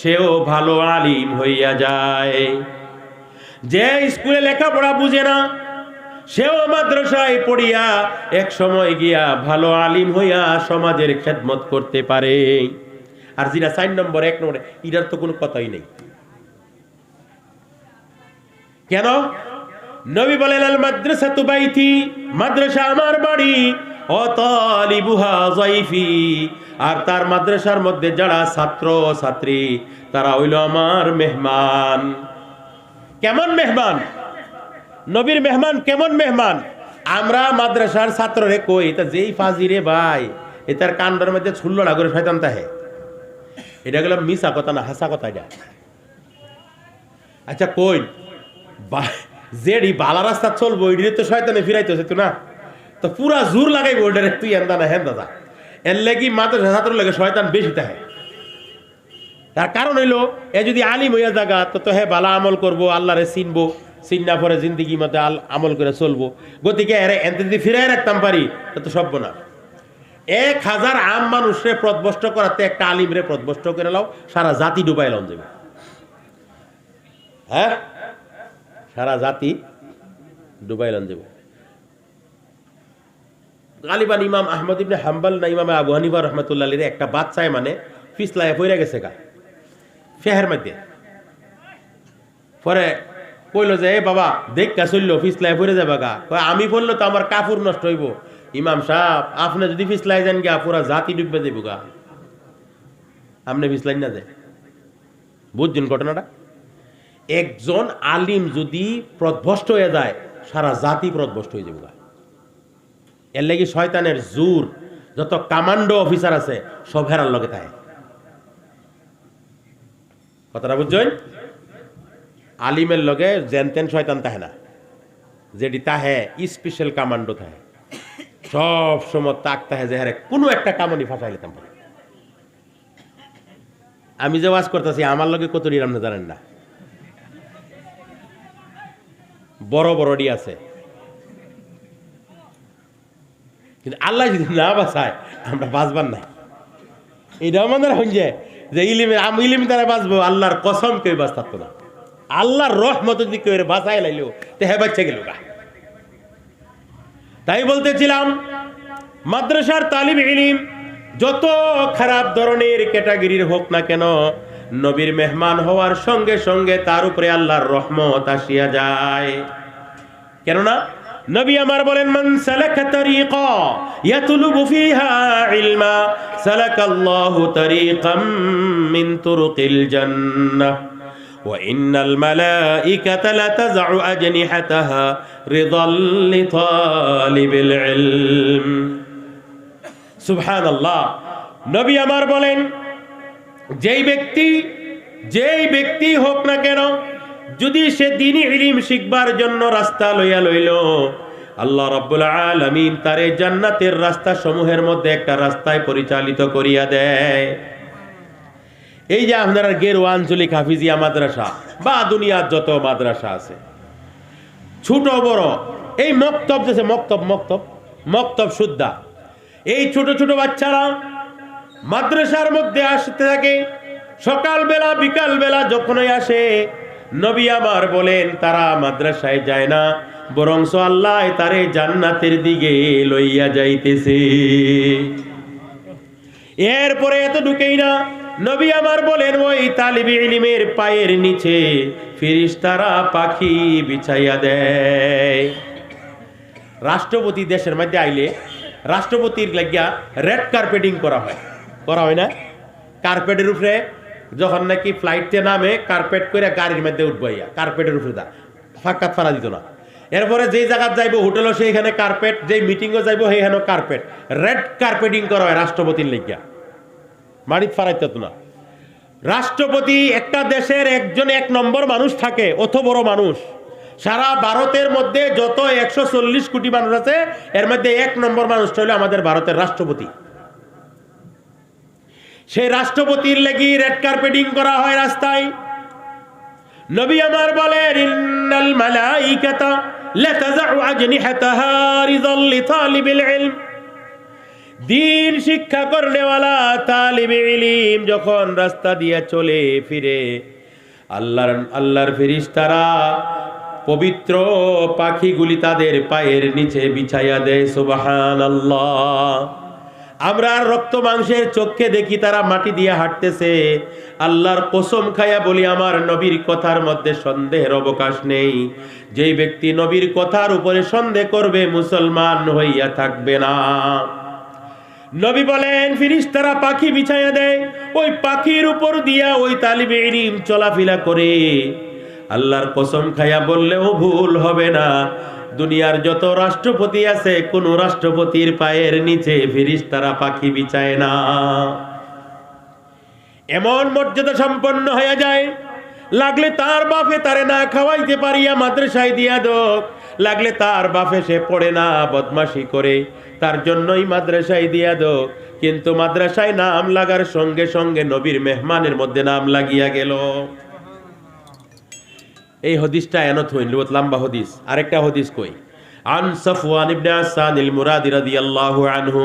সেও ভালো আলিম হইয়া যায়। যে স্কুলে লেখাপড়া বুঝে না সেও মাদ্রাসায় পড়িয়া এক সময় গিয়া ভালো আলিম হইয়া সমাজের খেদমত করতে পারে। আর যেটা 4 নম্বর 1 নম্বরে এটার তো কোনো কথাই নেই। কেন? নবী বলেন আল মাদ্রাসাতু বাইতি, মাদ্রাসা আমার বাড়ি, ও তালিবুহা যাইফি, আর তার মাদ্রাসার মধ্যে যারা ছাত্র ছাত্রী তারা হইল আমার মেহমান। কেমন মেহমান? নবীর মেহমান কেমন মেহমান? আমরা মাদ্রাসার ছাত্ররে কই তা যেই ফাজি রে ভাই, এ তার কান্ডার মধ্যে ছুল্লড়া করে শয়তান তাহে, এটা গেল মিছা কথা না হাসা কথা এটা। আচ্ছা কই যেডি বালা রাস্তা চলবো ওইটি তো শয়তানে ফিরাইতেছে তো না, তো পুরা জোর লাগাইবো ওইটারে তুই এন্দা না হেন্দা যা, এর লেগে মাদ্রাসা ছাত্র লেগে শয়তান বেশি তাহে। তার কারণ হইল এ যদি আলিম হইয়া জায়গা তো হে বালা আমল করবো, আল্লাহরে চিনবো, চিন্না পরে জিন্দিগি মতে আমল করে চলবো। গতিকে এর এনতে যদি ফিরাই রাখতাম পারি তো সভ্য না। 1000 আম মানুষরে প্রদবষ্ট করাতে একটা আলিমরে প্রদবষ্ট করে লাও, সারা জাতি ডুবাই লাম যাবে। হ্যাঁ, সারা জাতি ডুবাই লাম যাবে। গালিবান ইমাম আহমদ ইবনে হাম্বল না ইমাম আবু হানিফা রহমতুল্লাহ আলাইহি একটা বাচ্চায় মানে ফিসলায় পড়ে গেছে গা ফেহের মধ্যে। পরে কইলো যে এ বাবা দেখা চললো ফিসলায় পড়ে যাবে গা। আমি বললো তো আমার কাপড় নষ্ট হইব। ইমাম সাহেব আপনি যদি ফিসলাই যান গা পুরা জাতি ডুববে দেব গা, আপনি ফিসলাই না যায়। বুঝছেন ঘটনাটা? একজন আলিম যদি প্রদভষ্ট হয়ে যায় সারা জাতি প্রদভষ্ট হয়ে যাবে গা। এর লাগি শয়তানের জোর, যত কমান্ডো অফিসার আছে সব হেরার লগে থাকে। কথাটা বুঝছেন? আলিমের লগে জেনতেন শয়তান তাহে না, যেটি তাহে স্পেশাল কমান্ডো থাকে, সব সময় তাক তাহে যে হারে কোনো একটা কামনি ফাঁসাই লেতাম পারে। আমি যে ওয়াজ করতেছি আমার লগে কত নিরাম জানেন না, বড় বড়ডি আছে, কিন্তু আল্লাহ যদি না বাঁচায় আমরা বাঁচবার নাই। এটা আমাদের হইছে যে ইলিম তারা বাঁচবো, আল্লাহর কসম কেউ বাঁচ থাকতো না। আল্লাহর রহমত যদি কেউ বাঁচাই লাইলো তো হ্যাঁ বাচ্চা গেল গা। তাই বলতেছিলাম মাদ্রাসার তালিব ইলিম যত খারাপ ধরনের ক্যাটাগরির হোক না কেন, নবীর মেহমান হওয়ার সঙ্গে সঙ্গে তার উপরে আল্লাহর রহমত আসিয়া যায়। কেননা নবী আমার বলেন মান সালাকা তারিকা ইয়াতলুবু ফিহা ইলমা সালাকাল্লাহু তারিকাম মিন তুরুকিল জান্নাহ ওয়া ইন্নাল মালাইকাতা লাতাযউ আজনিহাতাহা রিদাল লিতালিবিল ইলম। সুবহানাল্লাহ। নবী আমার বলেন যেই ব্যক্তি হোক না কেন, যদি সে দ্বীনি ইলম শিখবার জন্য রাস্তা লইয়া লইল, আল্লাহ রাব্বুল আলামিন তারে জান্নাতের রাস্তা সমূহের মধ্যে একটা রাস্তায় পরিচালিত করিয়া দেয়। এই যে আপনার গেরুয়া আঞ্চলিক হাফিজিয়া মাদ্রাসা বা দুনিয়ার যত মাদ্রাসা আছে ছোট বড়, এই মক্তব যেছে মক্তব সুদ্ধা, এই ছোট ছোট বাচ্চারা মাদ্রাসার মধ্যে আসতে থাকে। সকালবেলা বিকালবেলা যখনই আসে, নবী আমার বলেন তারা মাদ্রাসায় যায় না, বরংস আল্লাহ তারে জান্নাতের দিকে লইয়া যাইতেছে। এরপরে এত ঢুকেই না, নবী আমার বলেন ওই তালিবে ইলমের পায়ের নিচে ফেরেশতারা পাখি বিছাইয়া দেয়। রাষ্ট্রপতি দেশের মধ্যে আইলে রাষ্ট্রপতির লাগিয়া রেড কার্পেটিং করা হয় না? কার্পেটের উপরে যখন নাকি ফ্লাইটে নামে কার্পেট করে গাড়ির মধ্যে উঠবো, কার্পেটের উপরে দা ফাঁকাত ফারা দিত না। এরপরে যেই জায়গায় যাইবো হোটেলও সেইখানে কার্পেট, যেই মিটিংও যাইবো সেইখানেও কার্পেট, রেড কার্পেটিং করা হয় রাষ্ট্রপতির লাগিয়া, মাটিত ফারাইতে না। রাষ্ট্রপতি একটা দেশের একজন 1 নম্বর মানুষ থাকে, অত বড় মানুষ, সারা ভারতের মধ্যে যত 140 কোটি মানুষ আছে এর মধ্যে 1 নম্বর মানুষটা হলো আমাদের ভারতের রাষ্ট্রপতি। সেই রাষ্ট্রপতির লাগি রেড কার্পেটিং করা হয় রাস্তায়। নবী আমার বলেন, ইন্নাল মালাইকাতা লাতাযউ আজনিহাতাহা রিদাল লিতালিবিল ইলম। দ্বীন শিক্ষা করনেওয়ালা তালিবে ইলম যখন রাস্তা দিয়ে চলে ফিরে, আল্লাহর ফেরেশতারা পবিত্র পাখিগুলি তাদের পায়ের নিচে বিছাইয়া দেয়। সুবহানাল্লাহ। আমরা রক্ত মাংসের চোখে দেখি তারা মাটি দিয়ে হাঁটতেছে। আল্লাহর কসম খায়া বলি, আমার নবীর কথার মধ্যে সন্দেহের অবকাশ নেই। যেই ব্যক্তি নবীর কথার উপরে সন্দেহ করবে মুসলমান হইয়া থাকবে না। নবী বলেন, ফেরেশতারা পাখি বিছাইয়া দেয়, ওই পাখির উপর দিয়া ওই তালিবে ইলম চলাফেরা করে। আল্লাহর কসম খায়া বললেও ভুল হবে না, দুনিয়ার যত রাষ্ট্রপতি আছে কোন রাষ্ট্রপতির পায়ের নিচে ফেরেশতারা পাখি বিছায় না। এমন মর্যাদা সম্পন্ন হয়ে যায়, লাগলে তার বাপে তারে না খাওয়াইতে পারিয়া মাদ্রাসায় দিয়া দোক, লাগলে তার বাপে সে পড়ে না, বদমাশি করে, তার জন্যই মাদ্রাসায় দিয়া দোক। কিন্তু মাদ্রাসায় নাম লাগার সঙ্গে সঙ্গে নবীর মেহমানের মধ্যে নাম লাগিয়া গেল। এই হাদিসটা এনত হইল লম্বা হাদিস। আরেকটা হাদিস কই, عن صفوان بن عسان المرادي رضي الله عنه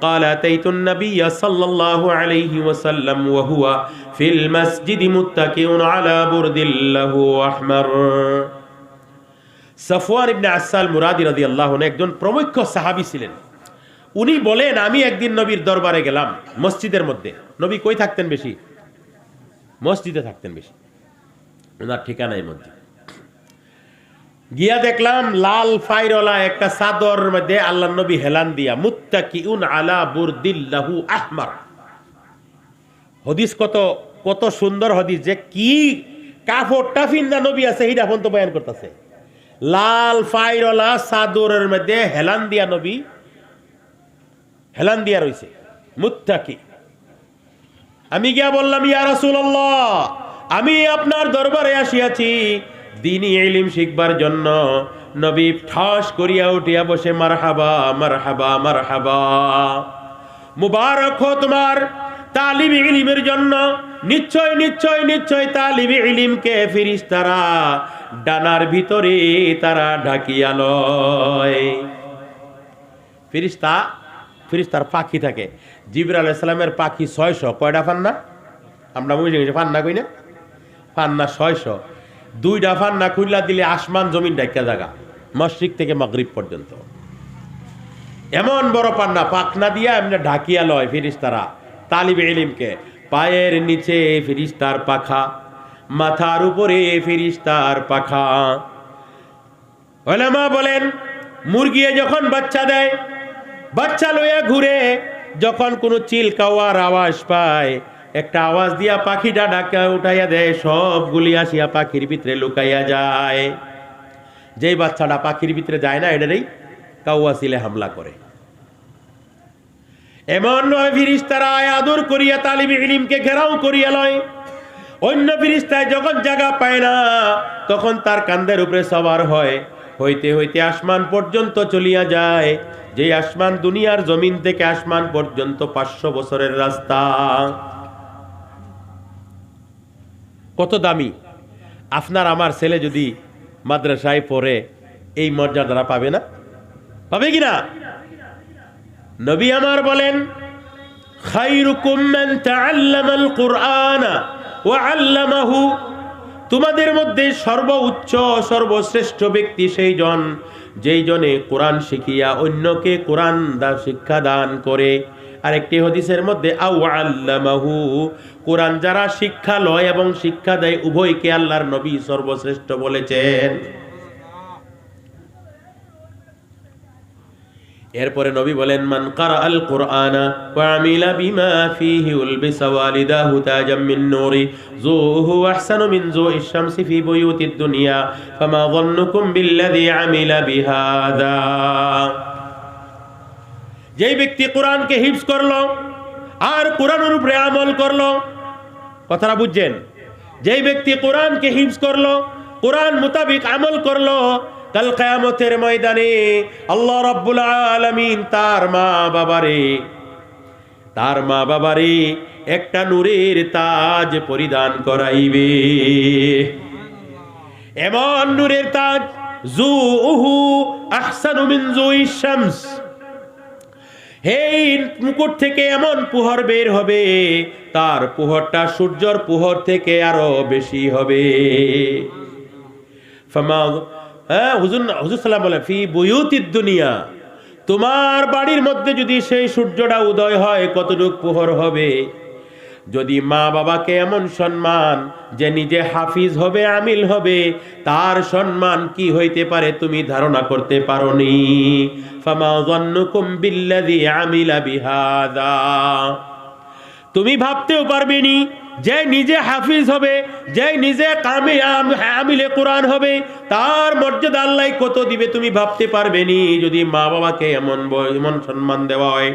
قال أتيت النبي صلى الله عليه وسلم وهو في المسجد متكئ على برد له أحمر। صفوان بن عسان المرادي رضي الله عنه একজন প্রমুখ সাহাবী ছিলেন। উনি বলেন, আমি একদিন নবীর দরবারে গেলাম মসজিদের মধ্যে। নবী কই থাকতেন বেশি? মসজিদে থাকতেন বেশি, ওনার ঠিকানাই মসজিদ। গিয়া দেখলাম লাল ফাইরওয়ালা একটা চাদর মধ্যে আল্লাহর নবী হেলান দিয়া, মুত্তাকিউন আলা বুরদিল্লাহু আহমার। হাদিস কত সুন্দর হাদিস, যে কি কাপড়টা ফিন্দা নবী আছে এইটা এখন তো বয়ান করতেছে। লাল ফাইরওয়ালা চাদরের মধ্যে হেলান দিয়া নবী হেলান দিয়া রইছে, মুত্তাকি। আমি গিয়া বললাম, ইয়া রাসূলুল্লাহ, আমি আপনার দরবারে আসিয়াছি দ্বীনি ইলম শিখবার জন্য। নবী ঠাস করিয়া উঠিয়া বসে, মারহাবা মারহাবা মারহাবা, মুবারক হো তোমার তালিবে ইলমের জন্য। নিশ্চয় নিশ্চয় নিশ্চয় তালিবে ইলমকে ফেরেশতারা ডানার ভিতরে তারা ঢাকিয়া লয়। ফেরেশতার পাখি থাকে। জিবরাইল আলাইহিস সালামের পাখি 600। কয়টা ফান্না? আমরা বুঝে গেছি ফান্না কই না, ফান্না 600। 2টা ফান্না খুললা দিলে আসমান জমিন ঢাকা জায়গা, মশরিক থেকে মাগরিব পর্যন্ত। এমন বড় পান্না, পাখনা দিয়া এমনি ঢাকিয়া লয় ফেরেশতারা তালিবে ইলমকে। পায়ের নিচে ফেরেশতার পাখা, মাথার উপরে ফেরেশতার পাখা। উলামা বলেন, মুরগি যখন বাচ্চা দেয়, বাচ্চা লইয়া ঘুরে, যখন কোনো চিলকাওয়ার আওয়াজ পায়, একটা আওয়াজ দিয়া পাখিটা ডাকা উঠাইয়া দেয়, সবগুলি আসিয়া পাখির ভিতরে লুকাইয়া যায়। যেই বাচ্চাটা পাখির ভিতরে যায় না, এটারই কাউয়া চিলে হামলা করে। এমন নয়, ফেরেশতারা আদর করিয়া তালিবে ইলমকে ঘেরাও করিয়া লয়। অন্য ফেরেশতায় যখন জায়গা পায় না, তখন তার কাঁধের উপরে সওয়ার হয়, হইতে হইতে আসমান পর্যন্ত চলিয়া যায়। যে আসমান দুনিয়ার জমিন থেকে আসমান পর্যন্ত 500 বছরের রাস্তা। কত দামি! আপনার আমার ছেলে যদি মাদ্রাসায় পড়ে, এই মর্যাদাটা পাবে না? পাবে কিনা? নবী আমার বলেন, খায়রুকুম মান তাআল্লামাল কুরআনা ওয়া আল্লামাহু। তোমাদের মধ্যে সর্বোচ্চ সর্বশ্রেষ্ঠ ব্যক্তি সেই জন, যেই জনে কোরআন শিখিয়া অন্যকে কোরআন শিক্ষা দান করে। আরেকটি হাদিসের মধ্যে আও আল্লামাহু, কোরআন যারা শিক্ষা লয় এবং শিক্ষা দেয়, উভয়কে আল্লাহর নবী সর্বশ্রেষ্ঠ বলেছেন। এরপরে নবী বলেন, মান কারাআল কুরআনা ওয়া আমিলা বিমা ফীহি উলবিসা ওয়ালিদাহু তাজাম মিন নূরি যুহু আহসানু মিন যুইশ শামসি ফী বুয়ুতিদ দুনিয়া ফামা যান্নুকুম বিল্লাযী আমিলা বিহাযা। যেই ব্যক্তি কোরআনকে হিফজ করলো আর কোরআনের উপরে আমল করলো, কথাটা বুঝছেন? যেই ব্যক্তি কোরআনকে হিফজ করলো কোরআন মোতাবিক আমল করলো, কাল কিয়ামতের ময়দানে আল্লাহ রাব্বুল আলামিন তার মা বাবারে একটা নূরের তাজ পরিধান করাইবে। এমন নূরের তাজ, জুউহু আহসানু মিন জুইশ শামস, এই মুকুট থেকে এমন পুহর বের হবে, তার পুহরটা সূর্যের পুহর থেকে আরো বেশি হবে। হুজুর সাল্লাল্লাহু বলে, ফি বুয়ুতিদ দুনিয়া, তোমার বাড়ির মধ্যে যদি সেই সূর্যটা উদয় হয় কতটুক পুহর হবে। যদি মা বাবাকে এমন সম্মান যে নিজে হাফিজ হবে, আমিল হবে, তার সম্মান কি হইতে পারে তুমি ধারণা করতে পারোনি। ফামা যান্নুকুম বিল্লাযী আমিলা বিহাযা, তুমি ভাবতেও পারবেনি যে নিজে হাফিজ হবে, যে নিজে আমিলে কোরআন হবে, তার মর্যাদা আল্লাহ কত দিবে তুমি ভাবতে পারবেনি, যদি মা বাবাকে এমন সম্মান দেওয়া হয়।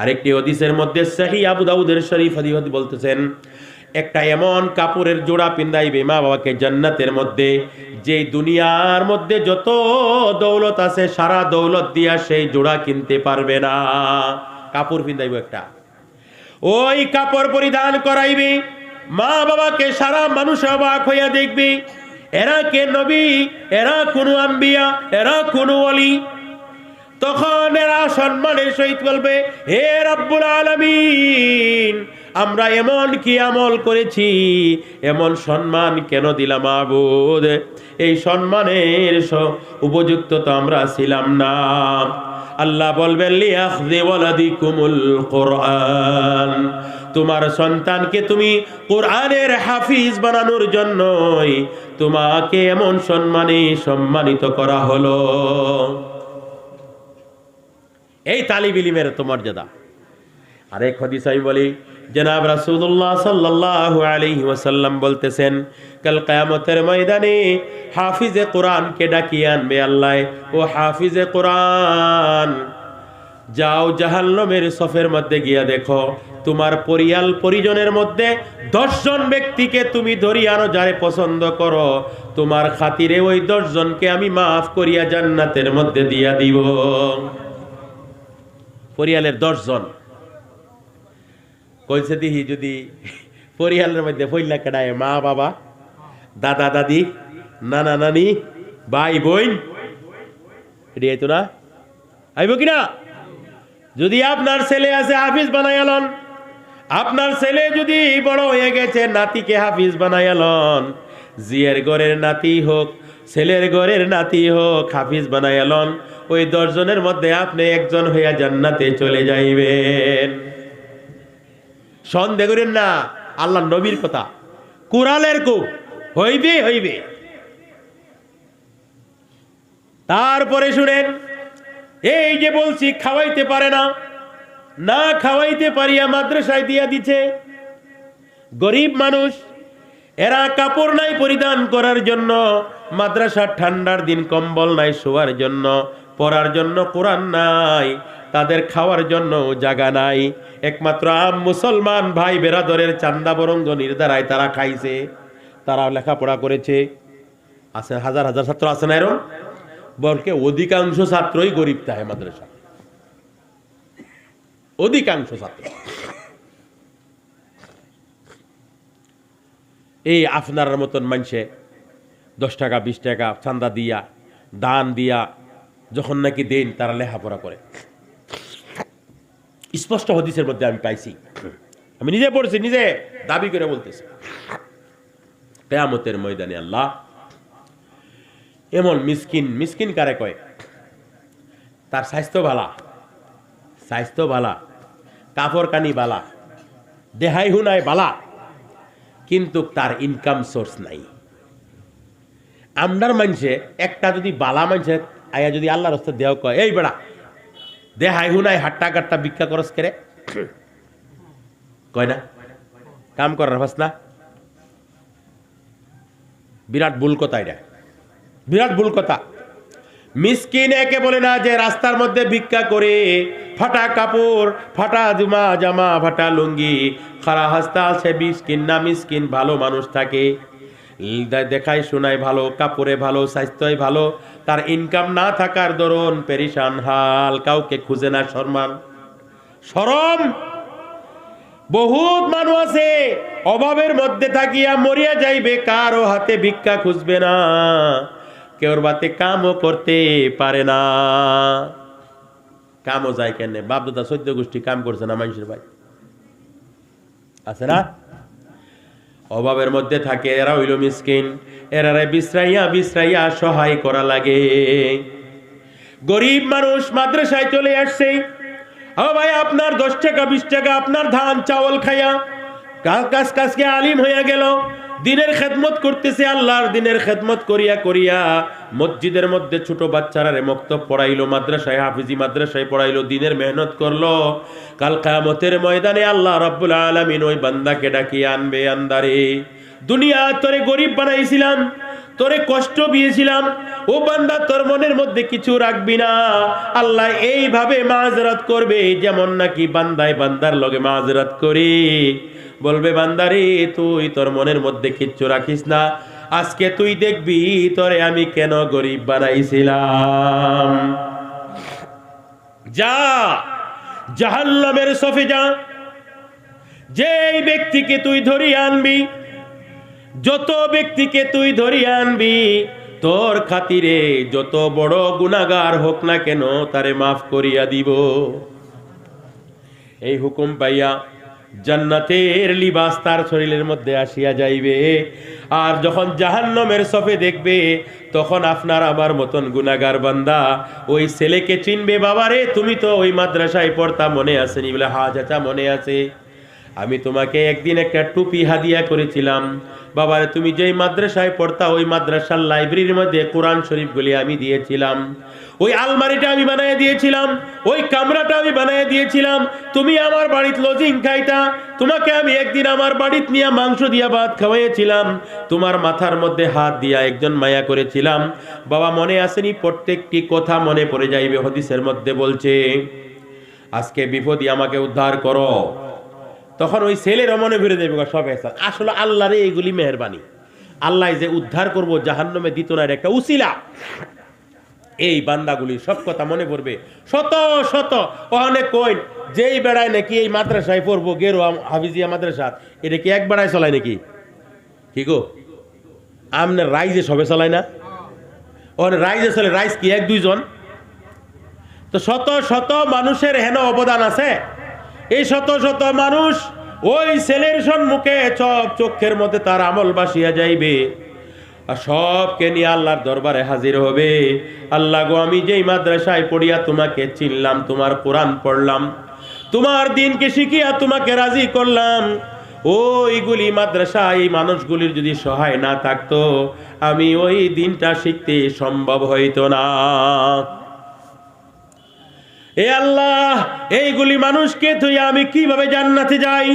আরেকটি হাদিসের মধ্যে সহিহ আবু দাউদের শরীফ হাদিস বলতেছেন, একটা এমন কাপড়ের জোড়া পিন্দাইবে মা বাবাকে জান্নাতের মধ্যে, যে দুনিয়ার মধ্যে যত দৌলত আছে সারা দৌলত দিয়া সেই জোড়া কিনতে পারবে না। কাপড় পিন্দাইব একটা, ওই কাপড় পরিধান করাইবে, মা বাবাকে সারা মানুষ অবাক হইয়া দেখবে, এরা কে নবী, এরা কোন আম্বিয়া, এরা কোন ওয়ালি। তখন এরা সম্মানের সহিত বলবে, হে রব্বুল আলামিন, আমরা এমন কি আমল করেছি, এমন সম্মান কেন দিলাম মাবুদ, এই সম্মানের উপযুক্ত তো আমরা ছিলাম না। আল্লাহ বলবেন, লিয়াখযি ওয়ালাদিকুমুল কোরআন, তোমার সন্তানকে তুমি কোরআনের হাফিজ বানানোর জন্যই তোমাকে এমন সম্মানিত করা হলো। এই তালিব ইলমের তো মর্যাদা। আরেক হাদিস আমি বলি, জনাব রাসূলুল্লাহ সাল্লাল্লাহু আলাইহি ওয়াসাল্লাম বলতেছেন, কাল কিয়ামতের ময়দানে হাফিজে কোরআনকে ডাকিয়ে আনবে আল্লাহ, ও হাফিজে কোরআন, যাও জাহান্নামের সফের মধ্যে গিয়া দেখো, তোমার পরিজনের মধ্যে 10 জন ব্যক্তিকে তুমি ধরিয়ে আনো যারে পছন্দ করো, তোমার খাতিরে ওই 10 জনকে আমি মাফ করিয়া জান্নাতের মধ্যে দিয়া দিব। পরিয়ালের 10 জন কইছে দিহি, যদি পরিয়ালের মধ্যে পইলা কেডায়, মা বাবা, দাদা দাদি, নানা নানি, ভাই বোন, এটি আইতো না? আইব কিনা? যদি আপনার ছেলে আছে হাফিজ বানাইয়ালন, আপনার ছেলে যদি বড় হয়ে গেছে নাতিকে হাফিজ বানাইয়ালন, জিয়ের ঘরের নাতি হোক, ছেলের ঘরের নাতি হোক, হাফিজ বানাইয়ালন, ওই 10 জনের মধ্যে আপনি একজন হইয়া জান্নাতে চলে যাইবেন। সন্দেহ করেন না, আল্লাহ নবীর কথা, কুরআনের খুব হইবে। তারপরে শুনেন, এই যে বলছি খাওয়াইতে পারে না খাওয়াইতে পারিয়া মাদ্রাসায় দিয়া দিছে। গরিব মানুষ, এরা কাপড় নাই পরিধান করার জন্য, মাদ্রাসার ঠান্ডার দিন কম্বল নাই শোয়ার জন্য, পড়ার জন্য কোরআন নাই, তাদের খাওয়ার জন্য জায়গা নাই। একমাত্র মুসলমান ভাই বেরাদরের চান্দা বরঙ্গ নির্ধারায় তারা খাইছে, তারা লেখাপড়া করেছে। আছে হাজার হাজার ছাত্র আছে না এরকম, বলকে অধিকাংশ ছাত্রই গরিব থাকে মাদ্রাসা, অধিকাংশ ছাত্র। এই আপনার মতন মানুষে 10 টাকা 20 টাকা চান্দা দিয়া, দান দিয়া যখন নাকি দেন, তারা লেখাপড়া করে। স্পষ্ট হাদিসের মধ্যে আমি পাইছি, আমি নিজে পড়ছি, নিজে দাবি করে বলতেছি, কিয়ামতের ময়দানে আল্লাহ এমন মিসকিন কারে কয়, তার স্বাস্থ্য ভালা, কাপড় কানি বালা, দেহাই হুনাই বালা, কিন্তু তার ইনকাম সোর্স নাই। আমরার মানুষে একটা যদি বালা মানুষে আয়া যদি আল্লাহর রাস্তায় দেহ কয়, এই বেড়া দেহাই হুনাই হাট্টা কাট্টা ভিক্ষা করস করে, কয় না, কাম করার ভাস না, বিরাট ভুল কথা, এটা বিরাট ভুল কথা। মিসকিন একে বলে না যে রাস্তার মধ্যে ভিক্ষা করে ফাটা কাপড়, ফাটা জামা, ফাটা লুঙ্গি, খারা হাস্তা আছে মিসকিন না, মিসকিন ভালো মানুষ থাকে। দেখায় শোনায় ভালো, কাপড়ে ভালো, স্বাস্থ্যই ভালো, তার ইনকাম না থাকার দরুন পেরিশান হাল, কাউকে খুঁজে না শরম। বহুত মানুষ আছে অভাবের মধ্যে থাকিয়া মরিয়া যাইবে, কারো হাতে ভিক্ষা খুঁজবে না, কেউর বাতে কামও করতে পারে না। কামও যায় কেন? বাপদাদা 14 গোষ্ঠী কাম করছে না মানুষের ভাই, আছে না? অভাবের মধ্যে থাকে, এরা হইল মিসকিন, এরারে বিশ্রাইয়া সহায় করা লাগে। গরিব মানুষ মাদ্রাসায় চলে আসছে, ও ভাই আপনার 10 টাকা 20 টাকা আপনার ধান চাওয়াল খাইয়া কাজকে আলিম হইয়া গেল, দিনের খেদমত করতেছে, আল্লাহর দিনের খেদমত করিয়া মসজিদের মধ্যে ছোট বাচ্চারা মক্তব পড়াইলো, মাদ্রাসায় হাফিজি মাদ্রাসায় পড়াইলো, দিনের মেহনত করলো। কাল কিয়ামতের ময়দানে আল্লাহ রাব্বুল আলামিন ওই বান্দাকে ডাকিয়ে আনবে, আন্দারে দুনিয়া তোরে গরিব বানাইছিলাম, তোরে কষ্ট দিয়েছিলাম, ও বান্দা তোর মনের মধ্যে কিছু রাখবি না। আল্লাহ এইভাবে মাযরাত করবে যেমন নাকি বান্দায় বান্দার লগে মাযরাত করে বলবে, বান্দারে তুই তোর মনের মধ্যে কিচ্ছু রাখিস না, আজকে তুই দেখবি তোরে আমি কেন গরিব বানাইছিলাম। যা জাহান্নামের সফে যা, যেই ব্যক্তিকে তুই ধরিয়ে আনবি, যত ব্যক্তিকে তুই ধরিয়ে আনবি, তোর খাতিরে যত বড় গুনাহগার হোক না কেন তারে মাফ করিয়া দিব। এই হুকুম পাইয়া জান্নাতের লিবাস তার শরীরের মধ্যে আসিয়া যাইবে। আর যখন জাহান্নামের সফে দেখবে, তখন আপনার আমার মতন গুনাহগার বান্দা ওই ছেলেকে চিনবে, বাবারে তুমি তো ওই মাদ্রাসায় পড়তা, মনে আছে নি? বলে হ্যাঁ চাচা মনে আছে, আমি তোমাকে একদিন একটা টুপি হাদিয়া করেছিলাম। বাবারে তুমি যেই মাদ্রাসায় পড়তা ওই মাদ্রাসার লাইব্রেরির মধ্যে কোরআন শরীফগুলি আমি দিয়েছিলাম, ওই আলমারিটা আমি বানিয়ে দিয়েছিলাম, ওই কামরাটা আমি বানিয়ে দিয়েছিলাম, তুমি আমার বাড়িতে লজিং খাইতা, তোমাকে আমি একদিন আমার বাড়িতে নিয়ে মাংস দিয়া ভাত খাওয়াইছিলাম, তোমার মাথার মধ্যে হাত দিয়া একজন মায়া করেছিলাম। বাবা মনে আসেনি? প্রত্যেকটি কথা মনে পড়ে যাইবে। হাদিসের মধ্যে বলছে, আজকে বিপদে আমাকে উদ্ধার করো। তখন ওই ছেলের মনে ফিরে দেবে সব এহসান। আসলে আল্লাহরে এইগুলি মেহেরবানি, আল্লাহ যে উদ্ধার করব জাহান্নামে দিত না, একটা উসিলা। এই বান্দাগুলি সব কথা মনে পড়বে, শত শত অনেক কইন যেই বেড়ায় নাকি এই মাদ্রাসায় পড়বো, গেরো হাফিজিয়া মাদ্রাসা, এটা কি এক বেড়ায় চলায় নাকি? কি গো, আমনে রাইজে সবে চলায় না? ওখানে রাইজে চলে, রাইজ কি 1-2 জন? তো শত শত মানুষের হেন অবদান আছে। এই শত শত মানুষ ওই ছেলের সম্মুখে সব চোখের মধ্যে তার আমল বাসিয়া যাইবে, আর সবকে নিয়ে আল্লাহর দরবারে হাজির হবে। আল্লাহ গো, আমি যেই মাদ্রাসায় পড়িয়া তোমাকে চিনলাম, তোমার কোরআন পড়লাম, তোমার দিনকে শিখিয়া তোমাকে রাজি করলাম, ওইগুলি মাদ্রাসা এই মানুষগুলির যদি সহায় না থাকতো, আমি ওই দিনটা শিখতে সম্ভব হইতো না। এ আল্লাহ, এইগুলি মানুষকে তুই আমি কিভাবে জান্নাতে যাই?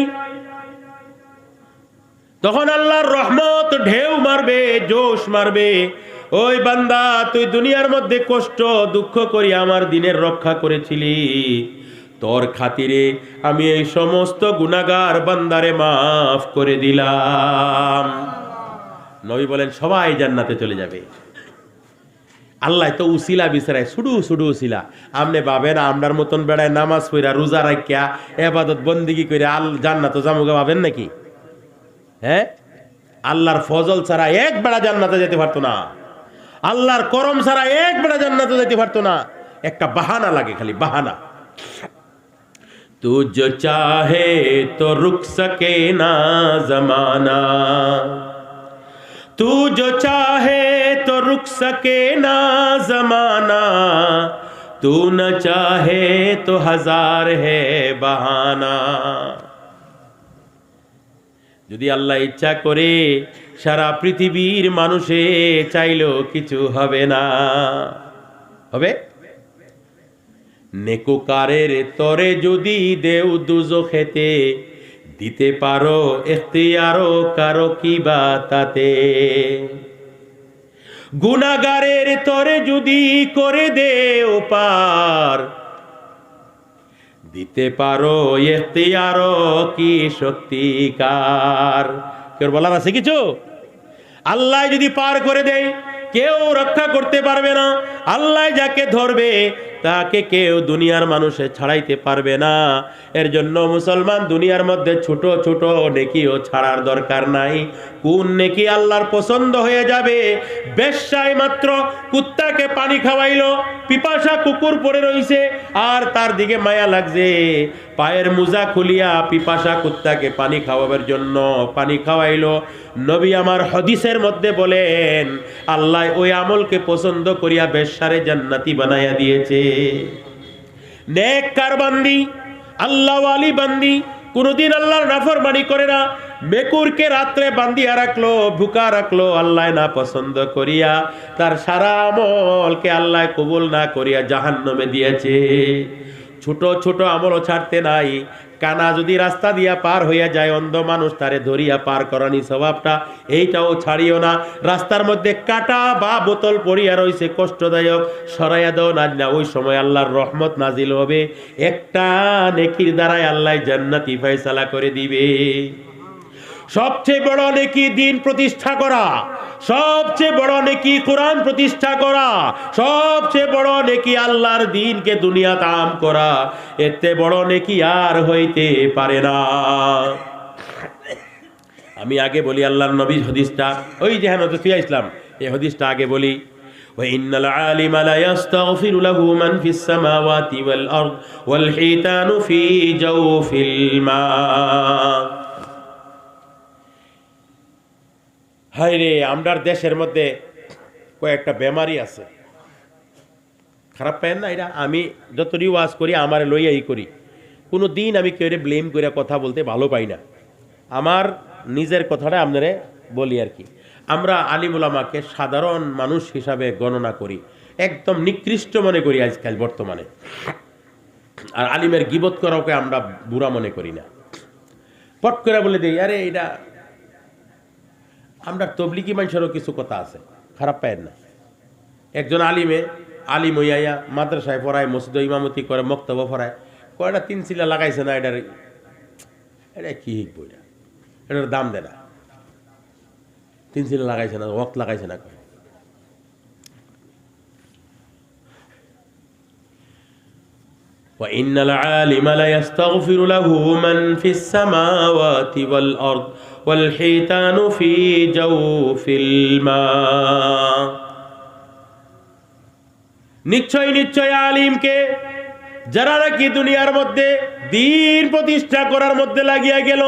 তখন আল্লাহর রহমত ঢেউ মারবে, জোশ মারবে। ওই বান্দা, তুই দুনিয়ার মধ্যে কষ্ট দুঃখ করি আমার দিনের রক্ষা করেছিলি, তোর খাতিরে আমি এই সমস্ত গুনাহগার বান্দারে মাফ করে দিলাম। নবী বলেন সবাই জান্নাতে চলে যাবে। আল্লাহ তো উসিলা বিচারায়, শুধু উসিলা। আমনে ভাবেন আমরার মতন বেড়ায় নামাজ পড়া রোজা রাখিয়া ইবাদত বন্দেগী করে জান্নাতে জামুগা ভাবেন নাকি? হ্যাঁ, আল্লাহর ফজল ছাড়া এক বেড়া জান্নাতে যেতে পারতো না, আল্লাহর করম ছাড়া এক বেড়া জান্নাতে যেতে পারতো না। একটা বাহানা লাগে, খালি বাহানা। তু जो चाहे तो रुक सके ना जमाना, तू जो चाहे तो रुक सके ना जमाना, तू न चाहे तो हजार है बहाना। যদি আল্লাহ ইচ্ছা করে সারা পৃথিবীর মানুষে চাইলেও কিছু হবে না। হবে? নেকুকারের তরে যদি দেও দুজখেতে, দিতে পারো ইখতিয়ারও কারো কি বা তাতে। গুনাহগারের তরে যদি করে দেও পার, দিতে পারো ইখতিয়ারও কি সত্যিকার। কেউ বলার আছে কিছু? আল্লাহ যদি পার করে দেয় কেউ রক্ষা করতে পারবে না। আল্লাহ যাকে ধরবে তাকে কেউ দুনিয়ার মানুষে ছাড়াইতে পারবে না। এর জন্য মুসলমান দুনিয়ার মধ্যে ছোট ছোট নেকিও ছাড়ার দরকার নাই। কোন নেকি আল্লাহর পছন্দ হয়ে যাবে? বেশ্যায় মাত্র কুত্তাকে পানি খাওয়াইলো, পিপাসা কুকুর পড়ে রইছে আর তার দিকে মায়া লাগছে, পায়ের মোজা খুলিয়া পিপাসা কুত্তাকে পানি খাওয়াবার জন্য পানি খাওয়াইলো। নবী আমার হাদিসের মধ্যে বলেন আল্লাহ ওই আমলকে পছন্দ করিয়া বেশ্যারে জান্নাতি বানাইয়া দিয়েছে। নেককার বান্দি, আল্লাহওয়ালি বান্দি কোনদিন আল্লাহর নাফরমানি করে না। মেকুরকে রাত্রে বান্ধিয়া রাখলো, ভুকা রাখলো, আল্লাহ না পছন্দ করিয়া তার সারা আমলকে আল্লাহ কবুল না করিয়া জাহান্নামে দিয়েছে। ছোট ছোট আমলও ছাড়তে নাই। কানা যদি রাস্তা দিয়া পার হইয়া যায়, অন্ধ মানুষ তারে ধরিয়া পার করানি স্বভাবটা, এইটাও ছাড়িও না। রাস্তার মধ্যে কাটা বা বোতল পড়িয়া রইছে, কষ্টদায়ক, সরাইয়া দাও না, ওই সময় আল্লাহর রহমত নাজিল হবে। একটা নেকির দ্বারাই আল্লাহ জান্নাতি ফয়সালা করে দিবে। সবচেয়ে বড় নেকি দিন প্রতিষ্ঠা করা, সবচেয়ে বড় নেকি কোরআন প্রতিষ্ঠা করা, সবচেয়ে বড় নেকি আল্লাহর দ্বীনকে দুনিয়াতে আম করা। এতে বড় নেকি আর হইতে পারে না। আমি আগে বলি আল্লাহর নবীর হাদিসটা, ওই যে হযরত ইসলাম, এই হাদিসটা আগে বলি। وإن العالم لا يستغفر له من في السماوات والأرض والحيتان في جوف الماء। হায় রে, আমরার দেশের মধ্যে কয়েকটা বেমারি আছে, খারাপ পায় না এটা। আমি যত রিওয়াজ করি আমার লইয়াই করি, কোনো দিন আমি কেউ ব্লেম করে কথা বলতে ভালো পাই না। আমার নিজের কথাটা আপনারে বলি আর কি। আমরা আলিম উলামাকে সাধারণ মানুষ হিসাবে গণনা করি, একদম নিকৃষ্ট মনে করি আজকাল বর্তমানে। আর আলিমের গিবত করাকে আমরা বুড়া মনে করি না, পট করে বলে দিই আরে এটা। আমরা তবলিগি মানুষেরও কিছু কথা আছে, খারাপ পায়েন না। একজন আলিম হইয়া মাদ্রাসায় পড়ায়, মসজিদে ইমামতি করে, মক্তব্য পড়ায়, কয়টা 3 চিলা লাগাইছে না, এটা কি হিকবো, এটার দাম দেয় না। 3 চিলা লাগাইছে না, ওয়াক্ত লাগাইছে না। وإن العالم ليستغفر له من في السماوات والأرض والحيتان في جوف الماء। নিশ্চয় নিশ্চয় আলিমকে যারা নাকি দুনিয়ার মধ্যে দ্বীন প্রতিষ্ঠা করার মধ্যে লাগিয়া গেল,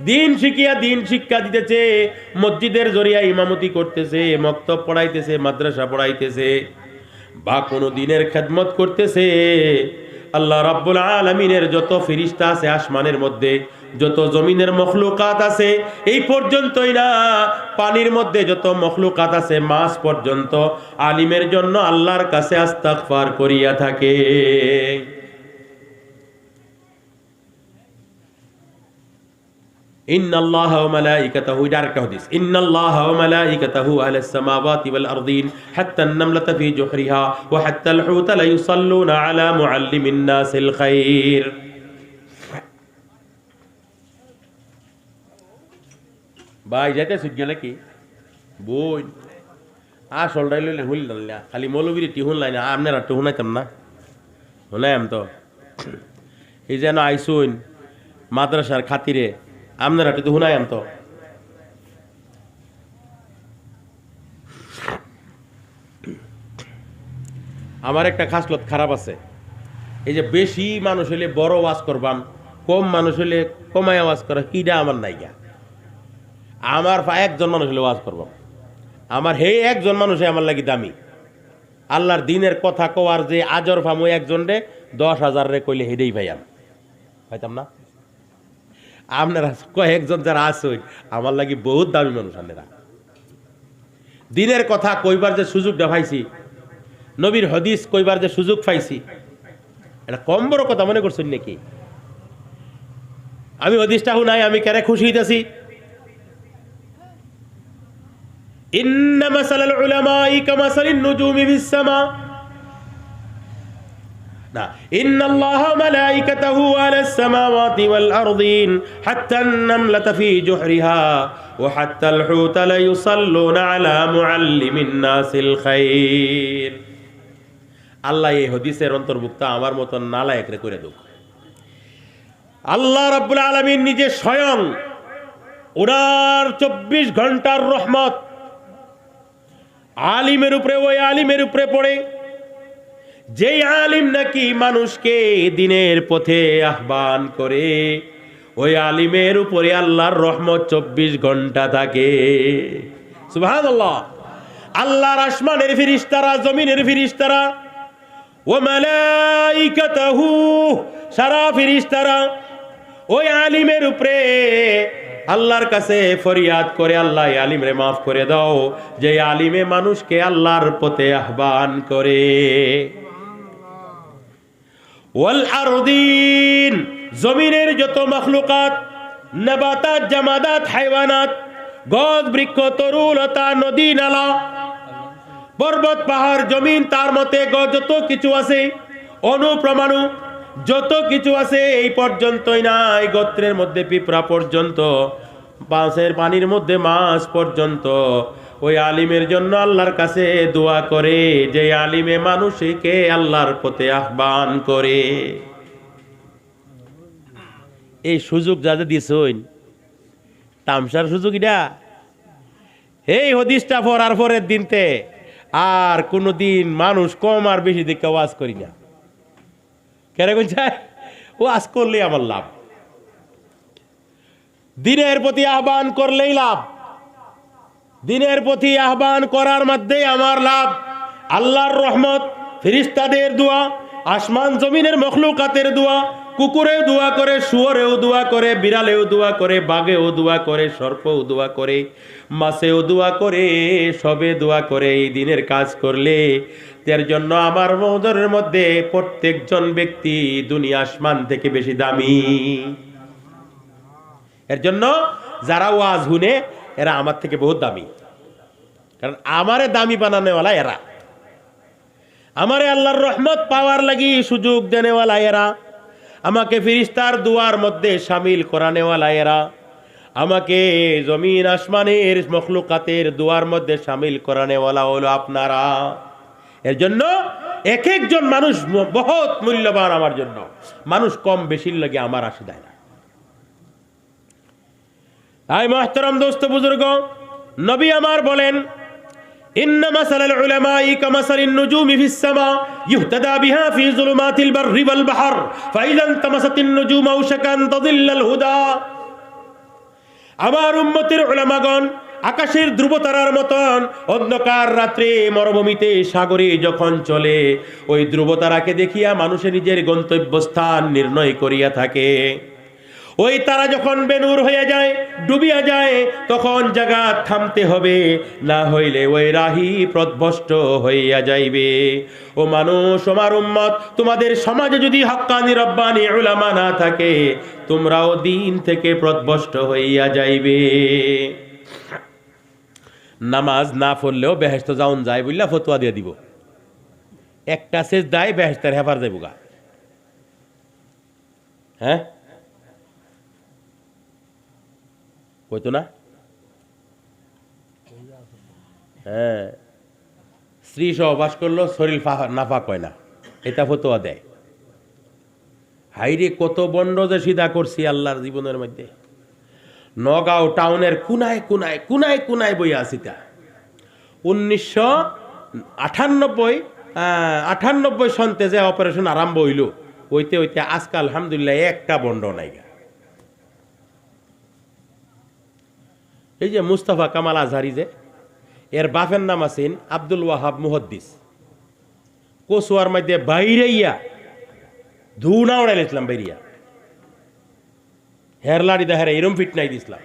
দিন শিখিয়া দিন শিক্ষা দিতেছে, মসজিদের জরিয়া ইমামতি করতেছে, মক্তব পড়াইতেছে, মাদ্রাসা পড়াইতেছে, বা কোনো দিনের খেদমত করতেছে, আল্লাহ রাব্বুল আলামিনের যত ফেরেশতা আছে আসমানের মধ্যে, যত জমিনের মখলুকাত আছে, এই পর্যন্তই না, পানির মধ্যে যত মখলুকাত আছে, মাছ পর্যন্ত আলিমের জন্য আল্লাহর কাছে ইস্তিগফার করিয়া থাকে। ইন্নাল্লাহা ওয়া মালাইকাতাহু, এটা আরেকটা হাদিস, ইন্নাল্লাহা ওয়া মালাইকাতাহু আলাস সামাওয়াতি ওয়াল আরদিন হাত্তা আন-নামলাতা ফি জুহরিহা ওয়া হাত্তা আল-হুতা লা ইউসাল্লুনা আলা মুআল্লিমিন নাসিল খাইর। ভাই যাইতে সুজ্ঞা নাকি বই আসল ডাইলে হুল না, খালি মৌলবীর টিহুন লাইনা, আপনারা তো হুনাইতাম না, হুনাইম তো। এই যেন আইসুন মাদ্রাসার খাতিরে, আপনারা তো হুনাইম তো। আমার একটা খাসলত খারাপ আছে, এই যে বেশি মানুষ হইলে বড় ওয়াজ করবাম, কম মানুষ হইলে কমায় ওয়াজ করা, কিটা আমার নাইগা। আমার একজন মানুষ হলে ওয়াজ করবাম, আমার হে একজন মানুষে আমার লাগি দামি। আল্লাহর দিনের কথা কওয়ার যে আজর ফাম, ওই একজন রে 10,000 রে কইলে হেডেই ভাইয়াম পাইতাম না। আপনারা কয়েকজন যারা আসুন আমার লাগি বহুত দামি মানুষ। আপনারা দিনের কথা কইবার যে সুযোগটা পাইছি, নবীর হাদিস কইবার যে সুযোগ পাইছি, এটা কম বড় কথা মনে করছেন নাকি? আমি হাদিসটা শুনাই আমি কেন খুশি হইতাছি। ইন্না মাসালাল উলামাই কামাসালিন নুজুমি ফিস সামা, না, ইন্নাল্লাহা মালাইকাতাহু আলাস সামাওয়াতি ওয়াল আরদিন হাত্তান নামলাতা ফি জুহরিহা ওয়া হাত্তাল হুতা লা ইউসাল্লুনা আলা মুআল্লিমিন নাসিল খাইর। আল্লাহ এই হাদিসের অন্তর্ভুক্ত আমার মতন নালায়েকরে করে দেব। আল্লাহ রাব্বুল আলামিন নিজে স্বয়ং ওনার 24 ঘন্টার রহমত আলিমের উপরে, ওই আলিমের উপরে পড়ে, যেই আলিম নাকি মানুষকে দিনের পথে আহ্বান করে, ওই আলিমের উপরে আল্লাহর রহমত 24 ঘন্টা থাকে। সুবহানাল্লাহ। আল্লাহর আসমানের ফেরেশতারা, জমিনের ফেরেশতারা, ওয়া মালাইকাতাহু, সারা ফেরেশতারা ওই আলিমের উপরে আল্লাহর কাছে ফরিয়াদ করে, আল্লাহ আলিমরে মাফ করে দাও, যে আলিমে মানুষকে আল্লাহর পথে আহ্বান করে। ওয়াল আরদিন, জমিনের যত মখলুকাত, নাবাতাত, জামাদাত, হাইওয়ানাত, গাছ বৃক্ষ, তরুলতা, নদী নালা, পর্বত পাহাড়, জমিন, তার মতে যত কিছু আছে, অনুপ্রমাণু যত কিছু আছে, এই পর্যন্তই না, এই গোত্রের মধ্যে পিঁপড়া পর্যন্ত, মাছের পানির মধ্যে মাছ পর্যন্ত ওই আলিমের জন্য আল্লাহর কাছে দোয়া করে, যে আলিমে মানুষকে আল্লাহর পথে আহ্বান করে। এই সুযোগ যাতে দিয়েছেন, তামসার সুযোগ এটা। এই হাদিসটা পড়ার পরের দিনতে আর কোনোদিন মানুষ কম আর বেশি দিকে ওয়াজ করি না। কেন চায় ওয়াজ করলে আমার লাভ, দিনের প্রতি আহ্বান করলেই লাভ, দিনের প্রতি আহ্বান করার মধ্যে আমার লাভ। আল্লাহর রহমত, ফেরেশতাদের দোয়া, আসমান জমিনের মখলুকাতের দোয়া, কুকুরেও দোয়া করে, শুয়োরেও দোয়া করে, বিড়ালেও দোয়া করে, বাঘেও দোয়া করে, সর্পও দোয়া করে, মাছেও দোয়া করে, সবে দোয়া করে। এই দিনের কাজ করলে এর জন্য আমার নজরের মধ্যে প্রত্যেকজন ব্যক্তি দুনিয়া আসমান থেকে বেশি দামি। এর জন্য যারা ওয়াজ শুনে এরা আমার থেকে বহুত দামি, কারণ আমারে দামি বানানোওয়ালা এরা, আমারে আল্লাহর রহমত পাওয়ার লাগি সুযোগ দেনেওয়ালা এরা, আমাকে ফেরেশতার দুয়ার মধ্যে শামিল করানেওয়ালা এরা, আমাকে জমিন আসমানের মখলুকাতের দুয়ার মধ্যে শামিল করানেওয়ালা হলো আপনারা। এর জন্য এক একজন মানুষ বহুত মূল্যবান আমার জন্য, মানুষ কম বেশির লাগে আমার আসে দেয় না। আই মুহতারাম দোস্ত বুজুর্গ, নবী আমার বলেন, ইন্না মাসালাল উলামাই কামাসালিন নুজুমি ফিস সামা ইহতাদা বিহা ফি যুলুমাতিল বাররি ওয়াল বাহর ফাইযান তামাসাতিন নুজুম আওশাকান তাদিল্লাল হুদা। আমার উম্মতের উলামাগণ আকাশের ধ্রুবতারার মতন অন্ধকার রাত্রে মরুভূমিতে সাগরে যখন চলে, ওই ধ্রুবতারাকে দেখিয়া মানুষের নিজের গন্তব্যস্থান নির্ণয় করিয়া থাকে। ওই তারা যখন বেনূর হয়ে যায়, ডুবিয়া যায়, তখন জায়গা থামতে হবে, না হইলে ওই রাহি পথভ্রষ্ট হইয়া যাইবে। ও মানুষ, আমার উম্মত, তোমাদের সমাজে যদি হাক্কানি রব্বানি উলামা না থাকে, তোমরাও দিন থেকে পথভ্রষ্ট হইয়া যাইবে। নামাজ না পড়লেও বেহেশত যাওন যায় বললা ফতোয়া দিয়ে দিব, একটা সেজদায় বেহেশতের হেফার যাইব গা। হ্যাঁ, কইতো না? হ্যাঁ, স্ত্রী সহবাস করলো শরীর নাফাক হয় না, এটা ফতোয়া দেয়। হাইরে কত বন্ড যে সিধা করছি আল্লাহর জীবনের মধ্যে। নগাঁও টাউনের কুনায় কুনায় কুনায় কুনায় বইয়া আসিতা 1998 সন্তে যে অপারেশন আরম্ভ হইল, ওইতে ওইতে আজকাল আলহামদুলিল্লাহ একটা বন্ড নাই। এই যে মুস্তাফা কামাল আজহারি, যে এর বাপের নাম আছেন আব্দুল ওয়াহাব মুহাদ্দিস, কচুয়ার মধ্যে বাইরেইয়া ধুনা উড়াইল ইসলাম, বাইরিয়া হেরলাড়ি দেখার এরম ফিট নাই দিসলাম।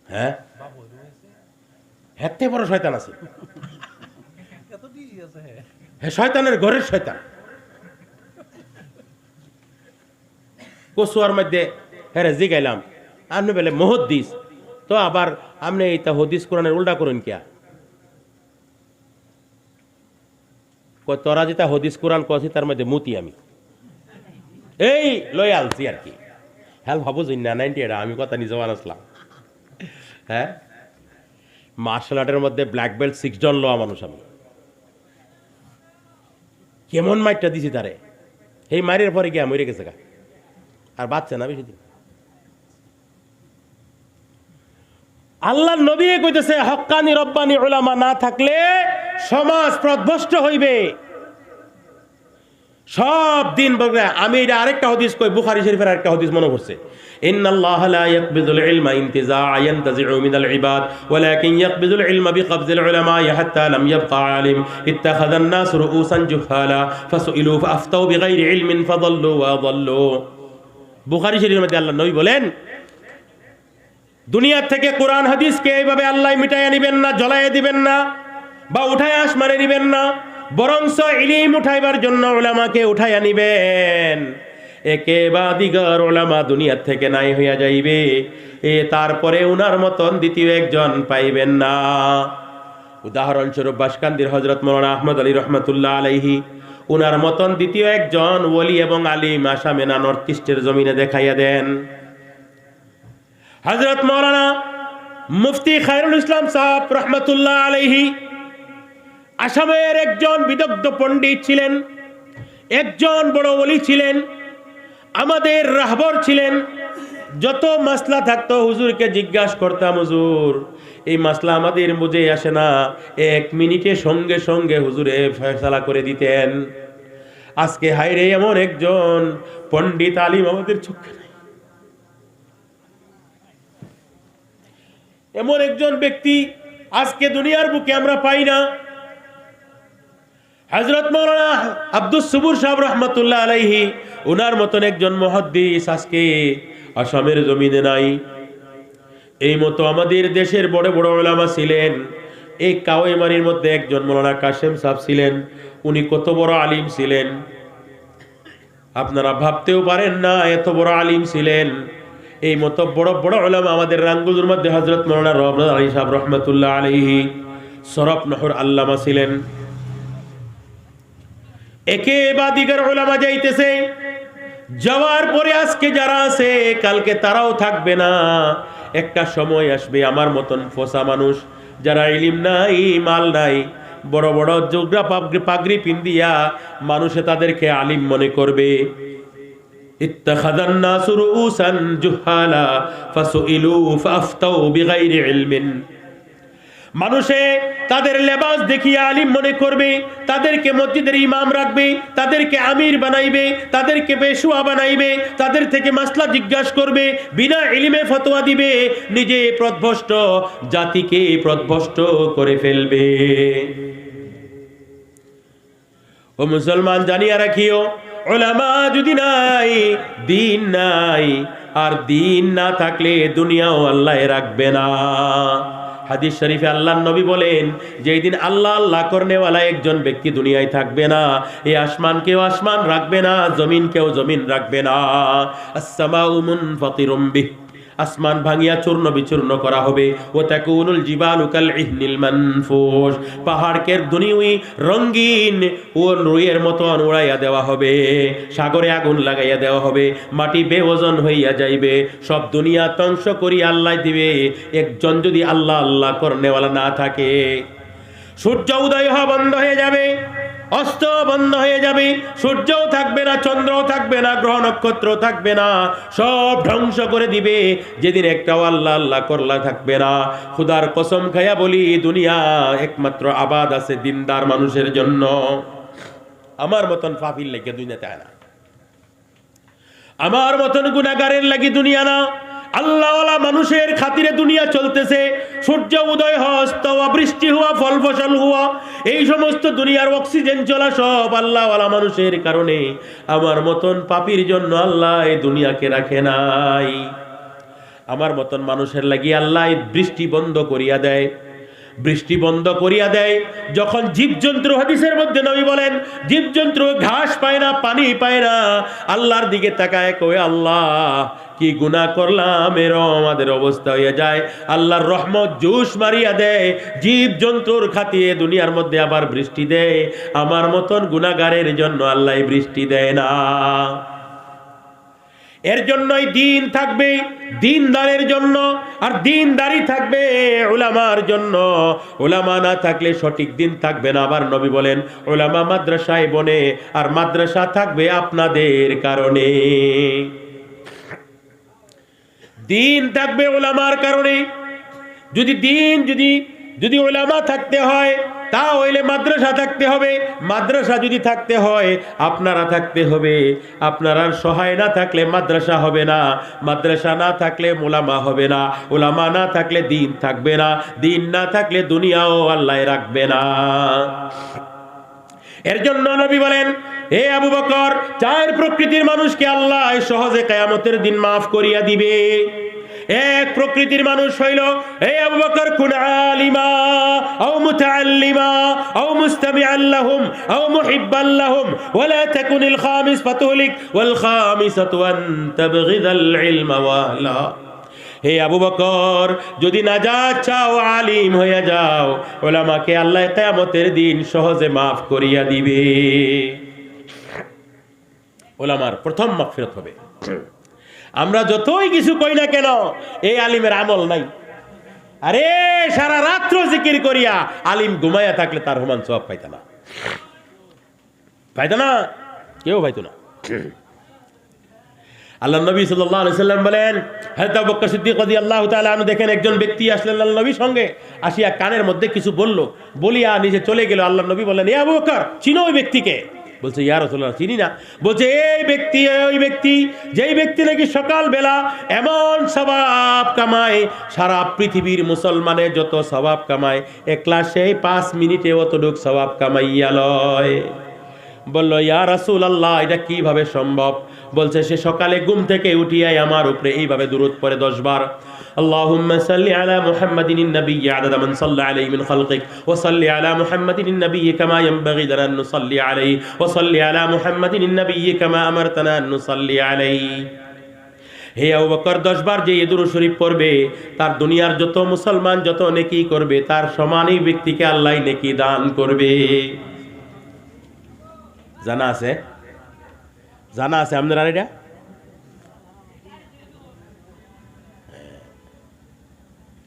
হ্যাঁ, হেতে বড় শয়তান আছে, হ্যাঁ, শয়তানের ঘরের শয়তান। কচুয়ার মধ্যে হ্যাঁ জিগাইলাম, আপনি বলে মুহাদ্দিস, তো আবার আপনি এইটা হদিস কোরআনের উল্টা করেন কিয়া? তোরা যেটা হদিস কোরআন কছি তার মধ্যে মতি আমি এই লই আলছি আর কি হ্যাঁ ভাবো না 90 এটা আমি কথা নিজে আসলাম হ্যাঁ মার্শাল আর্টের মধ্যে ব্ল্যাক বেল্ট 6 জন লওয়া মানুষ আমি কেমন মাইটটা দিছি তারে এই মারের পরে গিয়া মরে গেছে গা আর বাচ্চা না বেশি দিন আল্লাহ নবী কইতেছে হক্কানি রব্বানি উলামা না থাকলে সমাজ পথভ্রষ্ট হইবে সব দিন বলবে আমি এটা আরেকটা হাদিস কই বুখারী শরীফের আরেকটা হাদিস মনে পড়ছে ইন্নাল্লাহা লা ইয়াকবিদুল ইলমা ইনতিজাআ ইয়ানতাজি'ু মিনাল ইবাদ ওয়ালাকিন ইয়াকবিদুল ইলমা বিকবজিল উলামা হাত্তা লাম ইয়াবকা আলিম ইত্তাখাযান নাস রুউসান জুহালা ফাসুইলু ফাআফতাউ বিগাইরি ইলমিন ফাদাল্লু ওয়া আদাল্লু বুখারী শরীফের মধ্যে আল্লাহ নবী বলেন দুনিয়া থেকে কোরআন হাদিসকে এইভাবে আল্লাহ মিটাইয়া নিবেন না জ্বলাইয়া দিবেন না বা উঠায় আসমানে নিবেন না বরংস ইলম উঠাইবার জন্য উলামাকে উঠাইয়া নিবেন একে বা দিগর উলামা দুনিয়া থেকে নাই হইয়া যাইবে তারপরে উনার মতন দ্বিতীয় একজন পাইবেন না উদাহরণস্বরূপ বাসকান্দির হযরত মাওলানা আহমদ আলী রহমাতুল্লাহ আলাইহি উনার মতন দ্বিতীয় একজন ওলি এবং আলিম আসামে না নর্থ ইস্টের জমিনে দেখাইয়া দেন হযরত মাওলানা মুফতি খায়রুল ইসলাম সাহেব রহমাতুল্লাহ আলাইহি আসামের একজন বিদগ্ধ পণ্ডিত ছিলেন একজন বড় ওলি ছিলেন আমাদের রাহবর ছিলেন যত মাসলা থাকতো হুজুরকে জিজ্ঞাসা করতাম হুজুর এই মাসলা আমাদের বুঝে আসে না 1 মিনিটে সঙ্গে সঙ্গে হুজুরে ফয়সালা করে দিতেন আজকে হায়রে এমন একজন পণ্ডিত আলিম আমাদের চোখে নাই এমন একজন ব্যক্তি আজকে দুনিয়ার বুকে আমরা পাই না হযরত মাওলানা আব্দুস সবুর সাহেব রহমাতুল্লাহ আলাইহি উনার মতন একজন মুহাদ্দিস আজকে আসামের জমিনে নাই এই মতো আমাদের দেশের বড় বড় উলামা ছিলেন এই কাওয়াইমারির মধ্যে একজন মাওলানা কাশেম সাহেব ছিলেন উনি কত বড় আলিম ছিলেন আপনারা ভাবতেও পারেন না এত বড় আলিম ছিলেন এই মতো বড় বড় উলামা আমাদের রাঙ্গুজুর মধ্যে হযরত মাওলানা রওনক আলী সাহেব রহমাতুল্লাহ আলাইহি সরফ নহর আল্লামা ছিলেন একে বা দিগর উলামা যাইতেছে যাওয়ার পরে আজকে যারা আছে কালকে তারাও থাকবে না একটা সময় আসবে আমার মতন ফোসা মানুষ যারা ইলম নাই মাল নাই বড় বড় জোগরা পাগড়ি পিন্দিয়া মানুষে তাদেরকে আলিম মনে করবে ইত্তাখাযান নাসু রুউসান জুহালা ফাসুইলু ফাআফতাউ বিগাইরি ইলমিন মানুষে তাদের লেবাস দেখিয়ে আলিম মনে করবে তাদেরকে মসজিদের ইমাম রাখবে তাদেরকে আমির বানাইবে তাদেরকে পেশোয়া বানাইবে তাদের থেকে মাসলা জিজ্ঞাসা করবে বিনা ইলমে ফতোয়া দিবে নিজে পথভ্রষ্ট জাতিকে পথভ্রষ্ট করে ফেলবে ও মুসলমান জানিয়া রাখিও উলামা যদি নাই দিন নাই আর দিন না থাকলে দুনিয়াও আল্লাহ রাখবে না হাদিস শরীফে আল্লাহর নবী বলেন যেই দিন আল্লাহ আল্লাহ করনেওয়ালা একজন ব্যক্তি দুনিয়ায় থাকবে না এই আসমানকেও আসমান রাখবে না জমিনকেও জমিন রাখবে না আসসামাউ মুনফাতিরুম বিহ আসমান ভাঙিয়া চূর্ণ বিচূর্ণ করা হবে ও তাকুনুল জিবালু কাল ইহনিল মানফুশ পাহাড়কে দুনিয়ায় রঙিন ও রুইয়ের মতো উড়াইয়া দেওয়া হবে সাগরে আগুন লাগাইয়া দেওয়া হবে মাটি বেওজন হইয়া যাইবে সব দুনিয়া ধ্বংস করি আল্লাহ দিবে একজন যদি আল্লাহ আল্লাহ করনেওয়ালা না থাকে সূর্য উদয় হওয়া বন্ধ হয়ে যাবে অস্ত বন্ধ হয়ে যাবে সূর্যও থাকবে না চন্দ্রও থাকবে না গ্রহ নক্ষত্র থাকবে না সব ধ্বংস করে দিবে যেদিন একটাও আল্লাহ আল্লাহ করলা থাকবে না খুদার কসম খাইয়া বলি দুনিয়া একমাত্র আবাদ আছে দিনদার মানুষের জন্য আমার মতন পাপীর লেগে দুনিয়াতে আয় না আমার মতন গুনাহগারের লাগি দুনিয়া না আল্লাহওয়ালা মানুষের খাতিরে দুনিয়া চলতেছে সূর্য উদয় হওয়া অস্ত হওয়া বৃষ্টি হওয়া ফল ফসল হওয়া এই সমস্ত দুনিয়ার অক্সিজেন চলা সব আল্লাহওয়ালা মানুষের কারণে আমার মতন পাপীর জন্য আল্লাহ এই দুনিয়াকে রাখে নাই আমার মতন মানুষের লাগি আল্লাহ বৃষ্টি বন্ধ করিয়া দেয় বৃষ্টি বন্ধ করিয়া দেয় যখন জীবজন্তু হাদিসের মধ্যে নবী বলেন জীবজন্তু ঘাস পায় না পানি পায় না আল্লাহর দিকে তাকায় কয় আল্লাহ কি গুনাহ করলাম এরকম আমাদের অবস্থা হয়ে যায়। আল্লাহর রহমত জুস মারিয়া দেয়, জীব জন্তুর খাতিয়ে দুনিয়ার মধ্যে আবার বৃষ্টি দেয়। আমার মতন গুনাহগারের জন্য আল্লাহ বৃষ্টি দেয় না। এর জন্যই দিন থাকবে দিনদারের জন্য, আর দিনদারি থাকবে উলামার জন্য। উলামা না থাকলে সঠিক দিন থাকবে না। আবার নবী বলেন উলামা মাদ্রাসায় বনে, আর মাদ্রাসা থাকবে আপনাদের কারণে। দিন থাকবে উলামার কারণে। যদি উলামা থাকতে হয় তা হইলে মাদ্রাসা থাকতে হবে। মাদ্রাসা যদি থাকতে হয় আপনারা থাকতে হবে। আপনারা সহায় না থাকলে মাদ্রাসা হবে না, মাদ্রাসা না থাকলে উলামা হবে না, উলামা না থাকলে দিন থাকবে না, দিন না থাকলে দুনিয়াও আল্লাহ রাখবে না। এর জন্য নবী বলেন, হে আবু বকর, চার প্রকৃতির মানুষকে আল্লাহ সহজে কিয়ামতের দিন মাফ করিয়া দিবে। এক প্রকৃতির মানুষ হইল, হে আবু বকর, কুন আলিমা আও মুতাআল্লিমা আও মুস্তামিআন লাহুম আও মুহিব্বান লাহুম ওয়ালা তাকুনিল খামিস ফাতুহলিক ওয়াল খামিসাতু আন তাবগিদাল ইলমা ওয়ালা। হে আবু বকর, যদি নাজাত চাও আলিম হইয়া যাও, উলামাকে আল্লাহ কিয়ামতের দিন সহজে মাফ করিয়া দিবে। উলামার প্রথম মাগফিরাত হবে। আমরা যতই কিছু কই না কেন, এই আলিমের আমল নাই। আরে সারা রাত্র জিকির করিয়া আলিম ঘুমাইয়া থাকলে তার সমান সওয়াব পাইতা না, কেউ পাইতো না। আল্লাহ নবী সাল্লাল্লাহু আলাইহি সাল্লাম বলেন, হযরত আবু বকর সিদ্দিক রাদিয়াল্লাহু তাআলা আনহু দেখেন একজন ব্যক্তি আসলেন আল্লাহ নবীর সঙ্গে, আসিয়া কানের মধ্যে কিছু বলিয়া নিজে চলে গেল। আল্লাহ নবী বললেন, এ আবু বকর, চিনো ওই ব্যক্তিকে? বলছে, ইয়া রাসূলুল্লাহ, চিনি না। বলছে, ওই ব্যক্তি যেই ব্যক্তি নাকি সকালবেলা এমন সওয়াব কামায়, সারা পৃথিবীর মুসলমানে যত সওয়াব কামায় একলা সেই 5 মিনিটে অতটুক সওয়াব কামাইয়া লয়। বলল, ইয়া রাসূলুল্লাহ, এটা কিভাবে সম্ভব? বলছে, সে সকালে ঘুম থেকে উঠিয়াই আমার উপরে এইভাবে দুরূদ পড়ে 10 বার, আল্লাহুম্মা সাল্লি আলা মুহাম্মাদিন নাবিয়্যি আদাদা মান সাল্লা আলাইহি মিন খালকিক ওয়া সাল্লি আলা মুহাম্মাদিন নাবিয়্যি কামা ইয়ানবাগি লানা আন নুসাল্লি আলাইহি ওয়া সাল্লি আলা মুহাম্মাদিন নাবিয়্যি কামা আমারতানা আন নুসাল্লি আলাইহি। হে আবু বকর, 10 বার যে দুরূদ শরীফ পড়বে, তার দুনিয়ার যত মুসলমান যত নেকি করবে, তার সমানই ব্যক্তিকে আল্লাহ নেকি দান করবে। জানা আছে আপনারা এটা?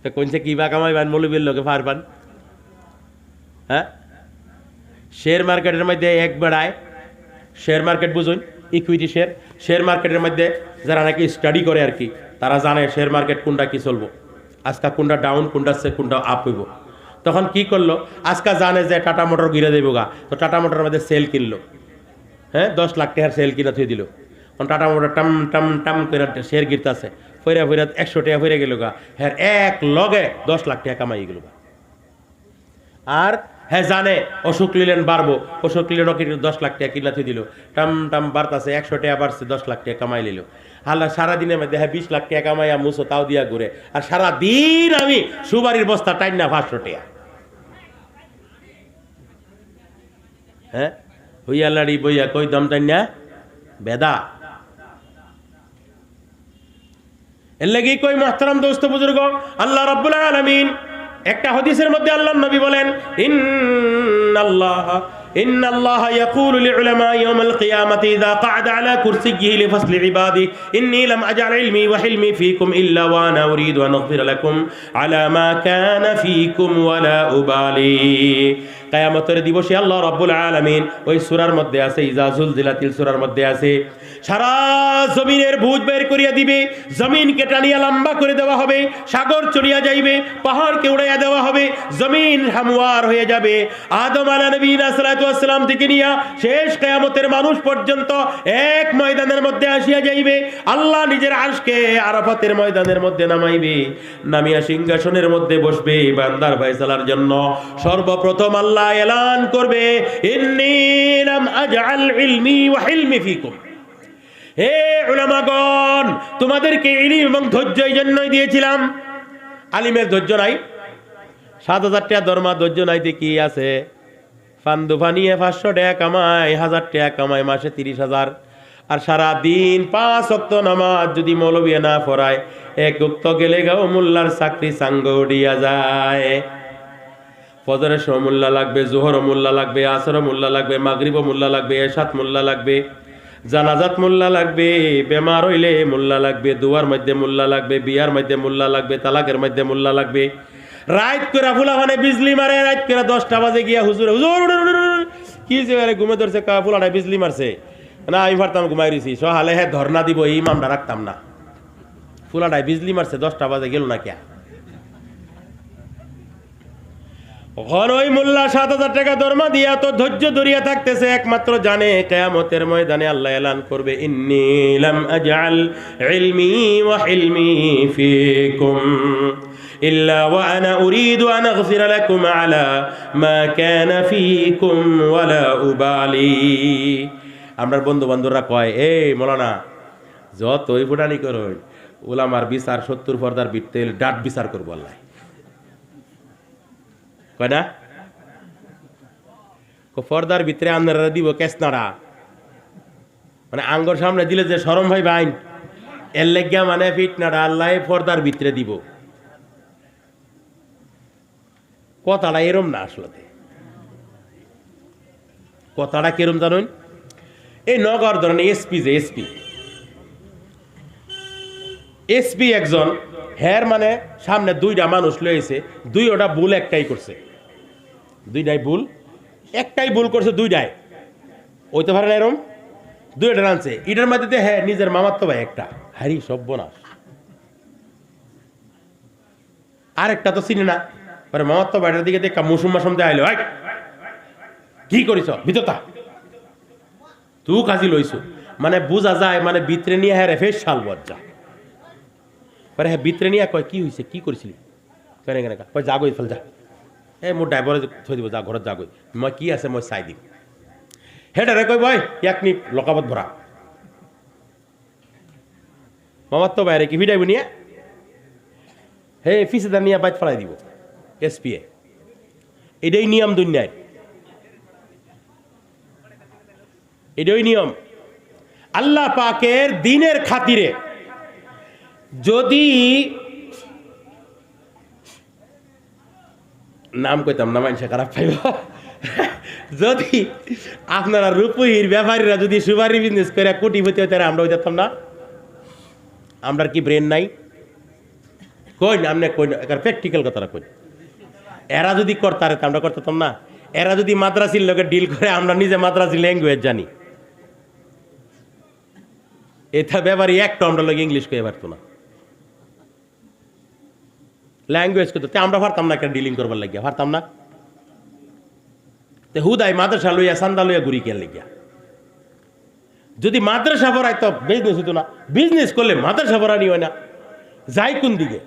তো কোনছে কিবা কামাইবান মৌলবীর লোকে পারবান? হ্যাঁ, শেয়ার মার্কেটের মধ্যে এক বেড়ায়, শেয়ার মার্কেট বুঝুন, ইকুইটি শেয়ার মার্কেটের মধ্যে যারা নাকি স্টাডি করে আর কি, তারা জানে শেয়ার মার্কেট কোনটা কি চলবো, আজকা কোনটা ডাউন, কোনটা আপ হইব। তখন কি করলো, আজকা জানে যে টাটা মোটর গিরে দেবো গা, তো টাটা মোটরের মধ্যে সেল কিনলো। হ্যাঁ, 10 লাখ টাকার সেল কিনা থুয়ে দিল। টাটা মোটর টাম টাম টাম করে শেয়ার গিরতে আছে, ফইরা 100 টাকা ফিরে গেল গা। হ্যাঁ, এক লগে 10 লাখ টাকা কামাই গেল গা। আর হ্যাঁ জানে অসুখ লিলেন বাড়বো, অসুখ লিলেন 10 লাখ টাকা কিনা থুয়ে দিল, টাম টাম বাড়তাছে, 100 টাকা বাড়ছে, 10 লাখ টাকা কামাই নিল। হাল্লা সারাদিনের মধ্যে হ্যাঁ 20 লাখ টাকা কামাইয়া মুছো তাও দিয়া ঘুরে, আর সারাদিন আমি সুবারির বস্তা টাইন না 500 টাকা। হ্যাঁ, হইয়া লাড়ি বইয়া কই দম টাইন না বেদা। এর লাগি কই মুহতারাম দোস্ত বুজুর্গ, আল্লাহ রাব্বুল আলামিন একটা হাদিসের মধ্যে আল্লাহর নবী বলেন, ইন্নাল্লাহা ইয়াকুলু লিউলামাই ইয়াউমাল কিয়ামাতি ইযা ক্বা'আদা আলা কুরসিয়্যিহি লিফাসলি ইবাদি ইন্নী লাম আজআল ইলমি ওয়া হিলমি ফীকুম ইল্লা ওয়া আনা উরিদু আন আগফিরা লাকুম আলা মা কানা ফীকুম ওয়া লা উবালি। কিয়ামতের দিবসে আল্লাহ রাব্বুল আলামিন ওই সূরার মধ্যে আছে, ইযা যুলজিলাতিল সূরার মধ্যে আছে, সারা জমিনের ভূত বের করিয়া দিবে, জমিনকে টানিয়া লম্বা করে দেওয়া হবে, সাগর চড়িয়া যাইবে, পাহাড়কে উড়াইয়া দেওয়া হবে, জমিন হামওয়ার হয়ে যাবে। আদম আলাইহিস সালাম থেকে নিয়া শেষ কিয়ামতের মানুষ পর্যন্ত এক ময়দানের মধ্যে আসিয়া যাইবে। আল্লাহ নিজের আরশকে আরাফাতের ময়দানের মধ্যে নামাইবে, নামিয়া সিংহাসনের মধ্যে বসবে বান্দার ফয়সালার জন্য। সর্বপ্রথম আল্লাহ এলান করবে, ইন্নী লাম আজআল ইলমি ওয়া হিলমি ফীকুম। হে উলামাগণ, তোমাদেরকে ইলম এবং ধৈর্য এই জন্যই দিয়েছিলাম। আলিমের ধৈর্য নাই, 7,000 টাকা দরমা, ধৈর্য নাইতে কি আছে? ফান্দু ফানিয়ে 500 টাকা কামায়, 1000 টাকা কামায়, মাসে 30,000। আর সারা দিন 5 ওয়াক্ত নামাজ যদি মৌলবি না পড়ায়, 1 ওয়াক্ত গেলে গাও মোল্লার চাকরি সাঙ্গ উড়িয়া যায়। ফজরের সময় মোল্লা লাগবে, জোহর মোল্লা লাগবে, আসর মোল্লা লাগবে, মাগরিব মোল্লা লাগবে, এশাত মোল্লা লাগবে, জানাজাত মোল্লা লাগবে, বেমার হইলে মোল্লা লাগবে, দুয়ার মধ্যে মোল্লা লাগবে, বিয়ার মধ্যে মোল্লা লাগবে, তালাকের মধ্যে মোল্লা লাগবে। রাত করে ফুলা মানে বিজলি মারে, রাত করে 10টা বাজে গিয়া হুজুর হুজুর কি যে ঘুমে ধরছে, ফুলাটা বিজলি মারছে না, আমি পারতাম ঘুমাই রয়েছি, সহালে হ্যাঁ ধর্না দিব, এই ইমামটা রাখতাম না। ফুলাটায় বিজলি মারছে, 10টা বাজে গেল না কে? ওই মোল্লা 7,000 টাকা দরমা দিয়া তো ধৈর্য ধরিয়া থাকতেছে, একমাত্র জানে কিয়ামতের ময়দানে আল্লাহ এলান করবে, ইন্নী লাম আজআল ইলমি ওয়া হিলমি ফীকুম ইল্লা ওয়া আনা উরিদু আন আগফিরা লাকুম আলা মা কানা ফীকুম ওয়ালা উবালি। আমরার বন্ধু বান্ধবরা কয়, এই মৌলানা যতই ফুটানি করো, ওলামার বিচার 70 পর্দার ভিত্তে ডাট বিচার করবো আল্লাহ, কয় না? পর্দার ভিতরে আপনারা দিব কেসনাড়া, মানে আঙ্গর সামনে দিলে যে শরম ভাই বাইন, এর লেগিয়া মানে ফিটনাড়া আল্লাহ পর্দার ভিতরে দিব। কথাটা এরম না, আসলে কথাটা কেরম জানুন? এই নগর ধরেন এসপি, যে এসপি একজন, হ্যার মানে সামনে 2টা মানুষ লয়েছে, 2টা ভুল একটাই করছে, 2টাই ভুল, একটাই ভুল করছে, 2টাই ওইতে পারে না, এরম 2টা আনছে। এটার মধ্যে হ্যাঁ নিজের মামার তো ভাই একটা, হারি সর্বনাশ, আরেকটা তো চিনে না, পরে মামার তো ভাইটার দিকে দেখা মুসুম মাসুম দিয়ে আইলো, কি করিস ভিতরটা তুই কাজী লইছো, মানে বোঝা যায় মানে ভিতরে নিয়ে হ্যাঁ ফের শাল বজ্জা, পরে হ্যাঁ ভিতরে নিয়ে কয় কি হয়েছে, কি করেছিলি, কেন কেন কয় যাগই ফেল যা, মোর ড্রাইভারে থৈ দিব, যা ঘৰত যাগই, মই কি আছে মই চাই দিম। হেডারে কয় ভাই একনি লকাবত ভরা, মামার তো বাইরে কি ভিড়াইব নিয়ে হে ফিসেদার নিয়ে বাইক ফেলাই দিব এসপিএ। এটাই নিয়ম দুনিয়ায়, এটাই নিয়ম। আল্লাহ পাকের দিনের খাতিরে যদি নাম কইতাম না, মানুষে খারাপ পাইব, যদি আপনারা রূপহীর ব্যাপারীরা যদি সুপারি বিজনেস করে কোটিপতি হইতে, আমরা হইতাম না? আমরা কি ব্রেন নাই? কই না আপনি, কই না প্র্যাকটিক্যাল কথাটা কই, এরা যদি করতারে আমরা করতাম না? এরা যদি মাদ্রাসির লোকের ডিল করে, আমরা নিজে মাদ্রাসি ল্যাঙ্গুয়েজ জানি, এটা ব্যাপারই একটা আমরা লোক ইংলিশ কয়ে পারতো না, ল্যাঙ্গুয়েজ করতে আমরা পারতাম না, একটা ডিলিং করবার লাগিয়া পারতাম না। হুদাই মাদ্রাসা লইয়া চান্দা লইয়া ঘুরি কে লাগিয়া, যদি মাদ্রাসা পড়াই তো বিজনেস হতো না, বিজনেস করলে মাদ্রাসা পড়ানি হয় না, যাই কোন দিকে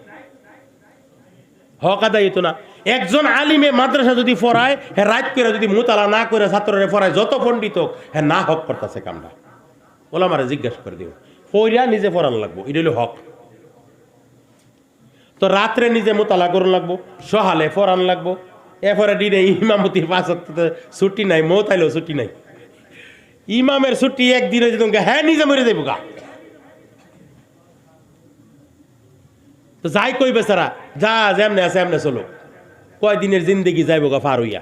হক আদায় হতো না। একজন আলিমে মাদ্রাসা যদি পড়ায়, হ্যাঁ রাত করে যদি মুতালা না করে ছাত্ররে পড়ায়, যত পণ্ডিত হ্যাঁ না হক করতেছে কামটা, ওলামারে জিজ্ঞাসা করে দিও, পড়িয়া নিজে পড়ানো লাগবো, এটা হলো হক। তো রাত্রে নিজে মোতালা করুন লাগবো, সহালে পড়ান লাগবো, এরপরে দিনে ইমামতির 5 ওয়াক্ত ছুটি নাই, মৌতাইলেও ছুটি নাই, ইমামের ছুটি একদিন হয়েছে তোমাকে, হ্যাঁ নিজে মরে যাইব গা। তো যাই কই বেচারা, যা যেমনে আছে এমনে চলো, কয়দিনের জিন্দেগি যাইব গা পার হইয়া।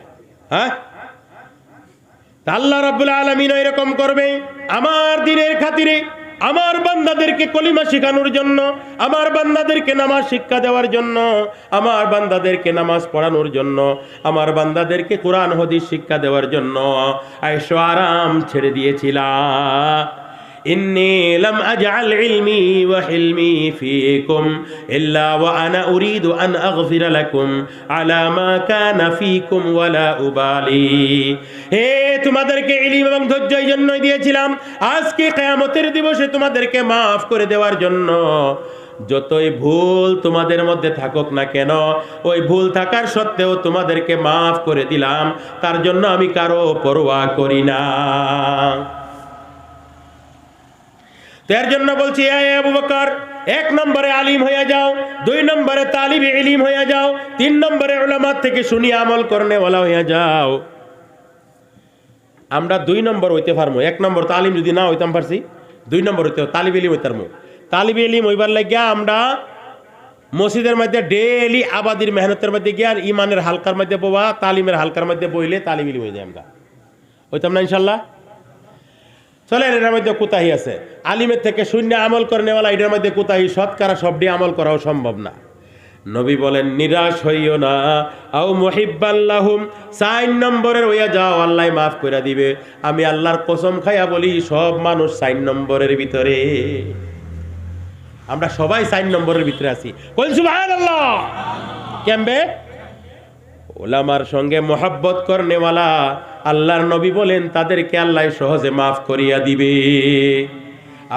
হ্যাঁ, আল্লাহ রাব্বুল আলামিন এরকম করবে আমার দিনের খাতিরে, আমার বান্দাদেরকে কলিমা শেখানোর জন্য, আমার বান্দাদেরকে নামাজ শিক্ষা দেওয়ার জন্য, আমার বান্দাদেরকে নামাজ পড়ানোর জন্য, আমার বান্দাদেরকে কোরআন হাদিস শিক্ষা দেওয়ার জন্য আয়েশো আরাম ছেড়ে দিয়েছিলাম। ইন্নী লাম আজআল ইলমি ওয়া হিলমি ফীকুম ইল্লা ওয়া আনা উরিদু আন আগফিরা লাকুম আলা মা কানা ফীকুম ওয়ালা উবালি। হে তোমাদেরকে ইলম এবং ধৈর্য এই জন্যই দিয়েছিলাম, আজকে কিয়ামতের দিবসে তোমাদেরকে মাফ করে দেওয়ার জন্য। যতই ভুল তোমাদের মধ্যে থাকুক না কেন, ওই ভুল থাকার সত্ত্বেও তোমাদেরকে মাফ করে দিলাম, তার জন্য আমি কারো পরোয়া করি না। তার জন্য বলছি, আবু বকর 1 নম্বরে আলিম হয়ে যাও, 2 নম্বরে তালিবে ইলম হয়ে যাও, 3 নম্বরে উলামা থেকে শুনি আমল করনে ওয়ালা হয়ে যাও। আমরা 2 নম্বর হইতে পারবো, 1 নম্বর তালিম যদি না হইতাম পারছি, 2 নম্বর হইতে তালিব ইলিম হইতার মু তালিব ইলিম হইবার লাগিয়া আমরা মসজিদের মধ্যে ডেইলি আবাদির মেহনতের মধ্যে গিয়া আর ইমানের হালকার মধ্যে ববা তালিমের হালকার মধ্যে বইলে তালিব ইলিম হয়ে যায় আমরা হইতাম না ইনশাল্লাহ চলেন এটার মধ্যে কোতাহি আছে আলিমের থেকে শূন্য আমল করে নেওয়ালা এটার মধ্যে কোতাহি শতকরা সবটি আমল করাও সম্ভব না নবী বলেন নিরাশ হইও না আও মুহিব্বাল্লাহুম 4 নম্বরের হইয়া যাও আল্লাহ মাফ করে দিবে আমি আল্লাহর কসম খাইয়া বলি সব মানুষ 4 নম্বরের ভিতরে আমরা সবাই 4 নম্বরের ভিতরে আছি কোন সুবহানাল্লাহ কেমবে ওলামার সঙ্গে মোহাব্বত করনেওয়ালা আল্লাহর নবী বলেন তাদেরকে আল্লাহ সহজে মাফ করিয়া দিবে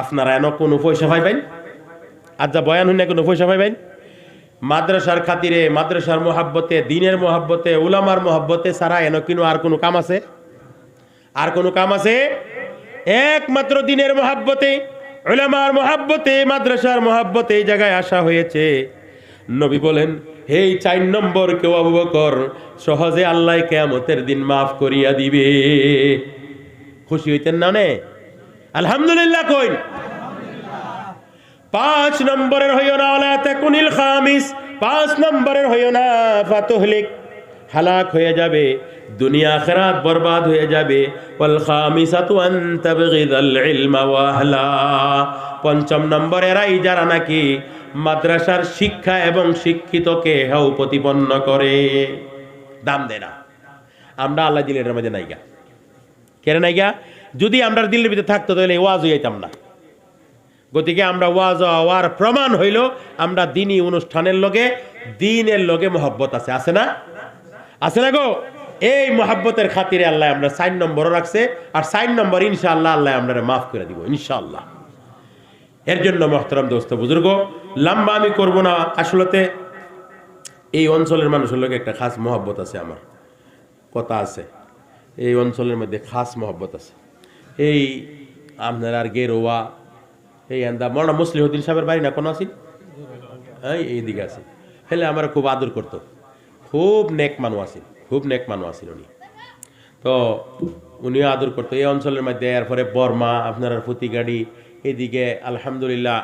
আপনারা এন কোনো পয়সা পাইবেন আজ যা বয়ান হইনা কোনো পয়সা পাইবেন মাদ্রাসার খাতিরে মাদ্রাসার মোহাব্বতে দিনের মোহাব্বতে উলামার মোহাব্বতে সারা এন কিনো আর কোনো কাম আছে আর কোনো কাম আছে একমাত্র দিনের মোহাব্বতে উলামার মোহাব্বতে মাদ্রাসার মোহাব্বতে এই জায়গায় আসা হয়েছে নবী বলেন হেই 4 নম্বর কেউ আবু বকর সহজে আল্লাহ কিয়ামতের দিন মাফ করিয়া দিবে খুশি হইতেন না নে আলহামদুলিল্লাহ কইন 5 নম্বরের হইও না ওয়ালা তাকুনিল খামিস 5 নম্বরের হইও না ফাতুহলিক হালাক হয়ে যাবে দুনিয়া আখিরাত বরবাদ হয়ে যাবে ওয়াল খামিসাতু আন তাবগিদাল ইলমা ওয়া আহলা 5 নম্বর এরাই যারা নাকি মাদ্রাসার শিক্ষা এবং শিক্ষিতকে হেও প্রতিপন্ন করে দাম দেয় না আমরা আল্লাহ দিলের মধ্যে নাইগা কেন নাইগা যদি আমরা দিলের ভিতরে থাকতো তাহলে ওয়াজ হইতাম না গতিকে আমরা ওয়াজ হওয়ার প্রমাণ হইল আমরা দিনই অনুষ্ঠানের লগে দিনের লগে মহব্বত আছে আছে না আছে না গো এই মহব্বতের খাতিরে আল্লাহ আমরা 4 নম্বরও রাখছে আর 4 নম্বর ইনশাআল্লাহ আল্লাহ আমরা মাফ করে দিব ইনশাআল্লাহ এর জন্য মোহতারাম দোস্ত বুজুর্গ লম্বা আমি করব না আসলতে এই অঞ্চলের মানুষের লোক একটা খাস মহব্বত আছে আমার কথা আছে এই অঞ্চলের মধ্যে খাস মহব্বত আছে এই আপনার আর গেরোয়া এই আন্দা মৌলানা মুসলিহউদ্দিন সাহেবের বাড়ি না কোনো আছেন এইদিকে আছে হেলে আমার খুব আদর করতো খুব নেক মানুষ আছেন খুব নেক মানুষ আছেন উনি তো উনিও আদর করতো এই অঞ্চলের মধ্যে এরপরে বর্মা আপনার ফুতিগাড়ি এদিকে আলহামদুলিল্লাহ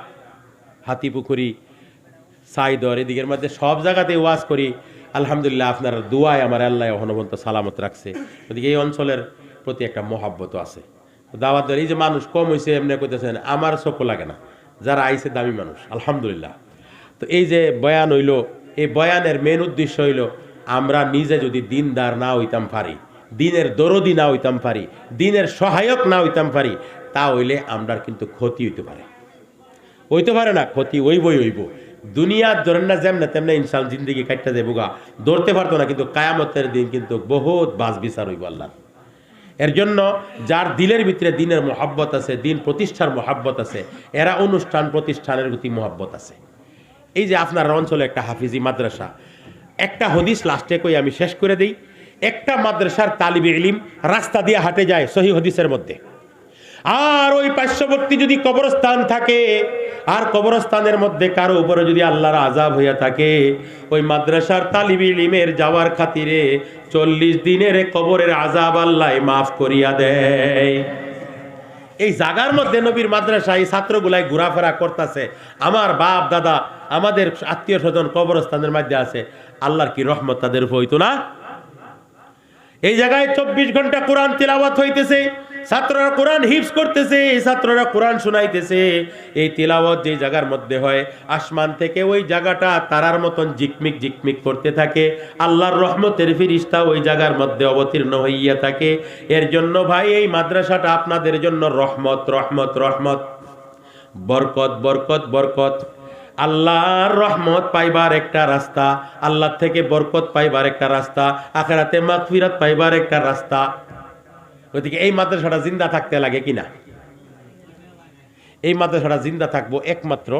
হাতিপুকুরি সাইদর এদিকের মধ্যে সব জায়গাতে ওয়াজ করি আলহামদুলিল্লাহ আপনার দুয়ায় আমার আল্লাহ অনবন্ত সালামত রাখছে ওদিকে এই অঞ্চলের প্রতি একটা মহাব্বত আছে দাওয়াত এই যে মানুষ কম হয়েছে এমনি করতেছেন আমার চোখ লাগে না যারা আইছে দামি মানুষ আলহামদুলিল্লাহ তো এই যে বয়ান হইল এই বয়ানের মেন উদ্দেশ্য হইল আমরা নিজে যদি দিনদার না হইতাম পারি দিনের দরদি না হইতাম পারি দিনের সহায়ক না হইতাম পারি তা হইলে আমরা কিন্তু ক্ষতি হইতে পারে না ক্ষতি হইব দুনিয়ার ধরেন না যেমন তেমনি ইনশাল জিন্দগি কাটতে দেবো গা ধরতে পারতো না কিন্তু কায়ামতের দিন কিন্তু বহুত বাস বিচার হইব আল্লাহ এর জন্য যার দিলের ভিতরে দিনের মহাব্বত আছে দিন প্রতিষ্ঠার মহাব্বত আছে এরা অনুষ্ঠান প্রতিষ্ঠানের প্রতি মহাব্বত আছে এই যে আপনার অঞ্চলে একটা হাফিজি মাদ্রাসা একটা হদিস লাস্টে কই আমি শেষ করে দিই একটা মাদ্রাসার তালিবে ইলিম রাস্তা দিয়ে হাঁটে যায় সহি হদিসের মধ্যে আর ওই পার্শ্ববর্তী যদি কবরস্থান থাকে আর কবরস্থানের মধ্যে কারো উপরে যদি আল্লাহর আযাব হইয়া থাকে ওই মাদ্রাসার তালিবে ইলিমের যাওয়ার খাতিরে 40 দিনের কবরের আযাব আল্লাহ মাফ করিয়া দেয় এই জায়গার মধ্যে নবীর মাদ্রাসা এই ছাত্রগুলাই ঘোরাফেরা করতেছে আমার বাপ দাদা আমাদের আত্মীয় স্বজন কবরস্থানের মধ্যে আছে আল্লাহর কি রহমত তাদের উপর হইতো না এই জায়গায় 24 ঘন্টা কোরআন তিলাওয়াত হইতেছে ছাত্ররা কোরআন হিফজ করতেছে ছাত্ররা কোরআন শোনাইতেছে এই তিলাওয়াত যে জায়গার মধ্যে হয় আসমান থেকে ওই জায়গাটা তারার মতন জিকমিক জিকমিক করতে থাকে আল্লাহর রহমতের ফেরেশতা ওই জায়গার মধ্যে অবতীর্ণ হইয়া থাকে এর জন্য ভাই এই মাদ্রাসাটা আপনাদের জন্য রহমত রহমত রহমত বরকত বরকত বরকত আল্লাহর রহমত পাইবার একটা রাস্তা আল্লাহ থেকে বরকত পাইবার একটা রাস্তা আখিরাতে মাগফিরাত পাইবার একটা রাস্তা ওদিকে এই মাদ্রাসাটা জিন্দা থাকতে লাগে কিনা এই মাদ্রাসাটা জিন্দা থাকবো একমাত্র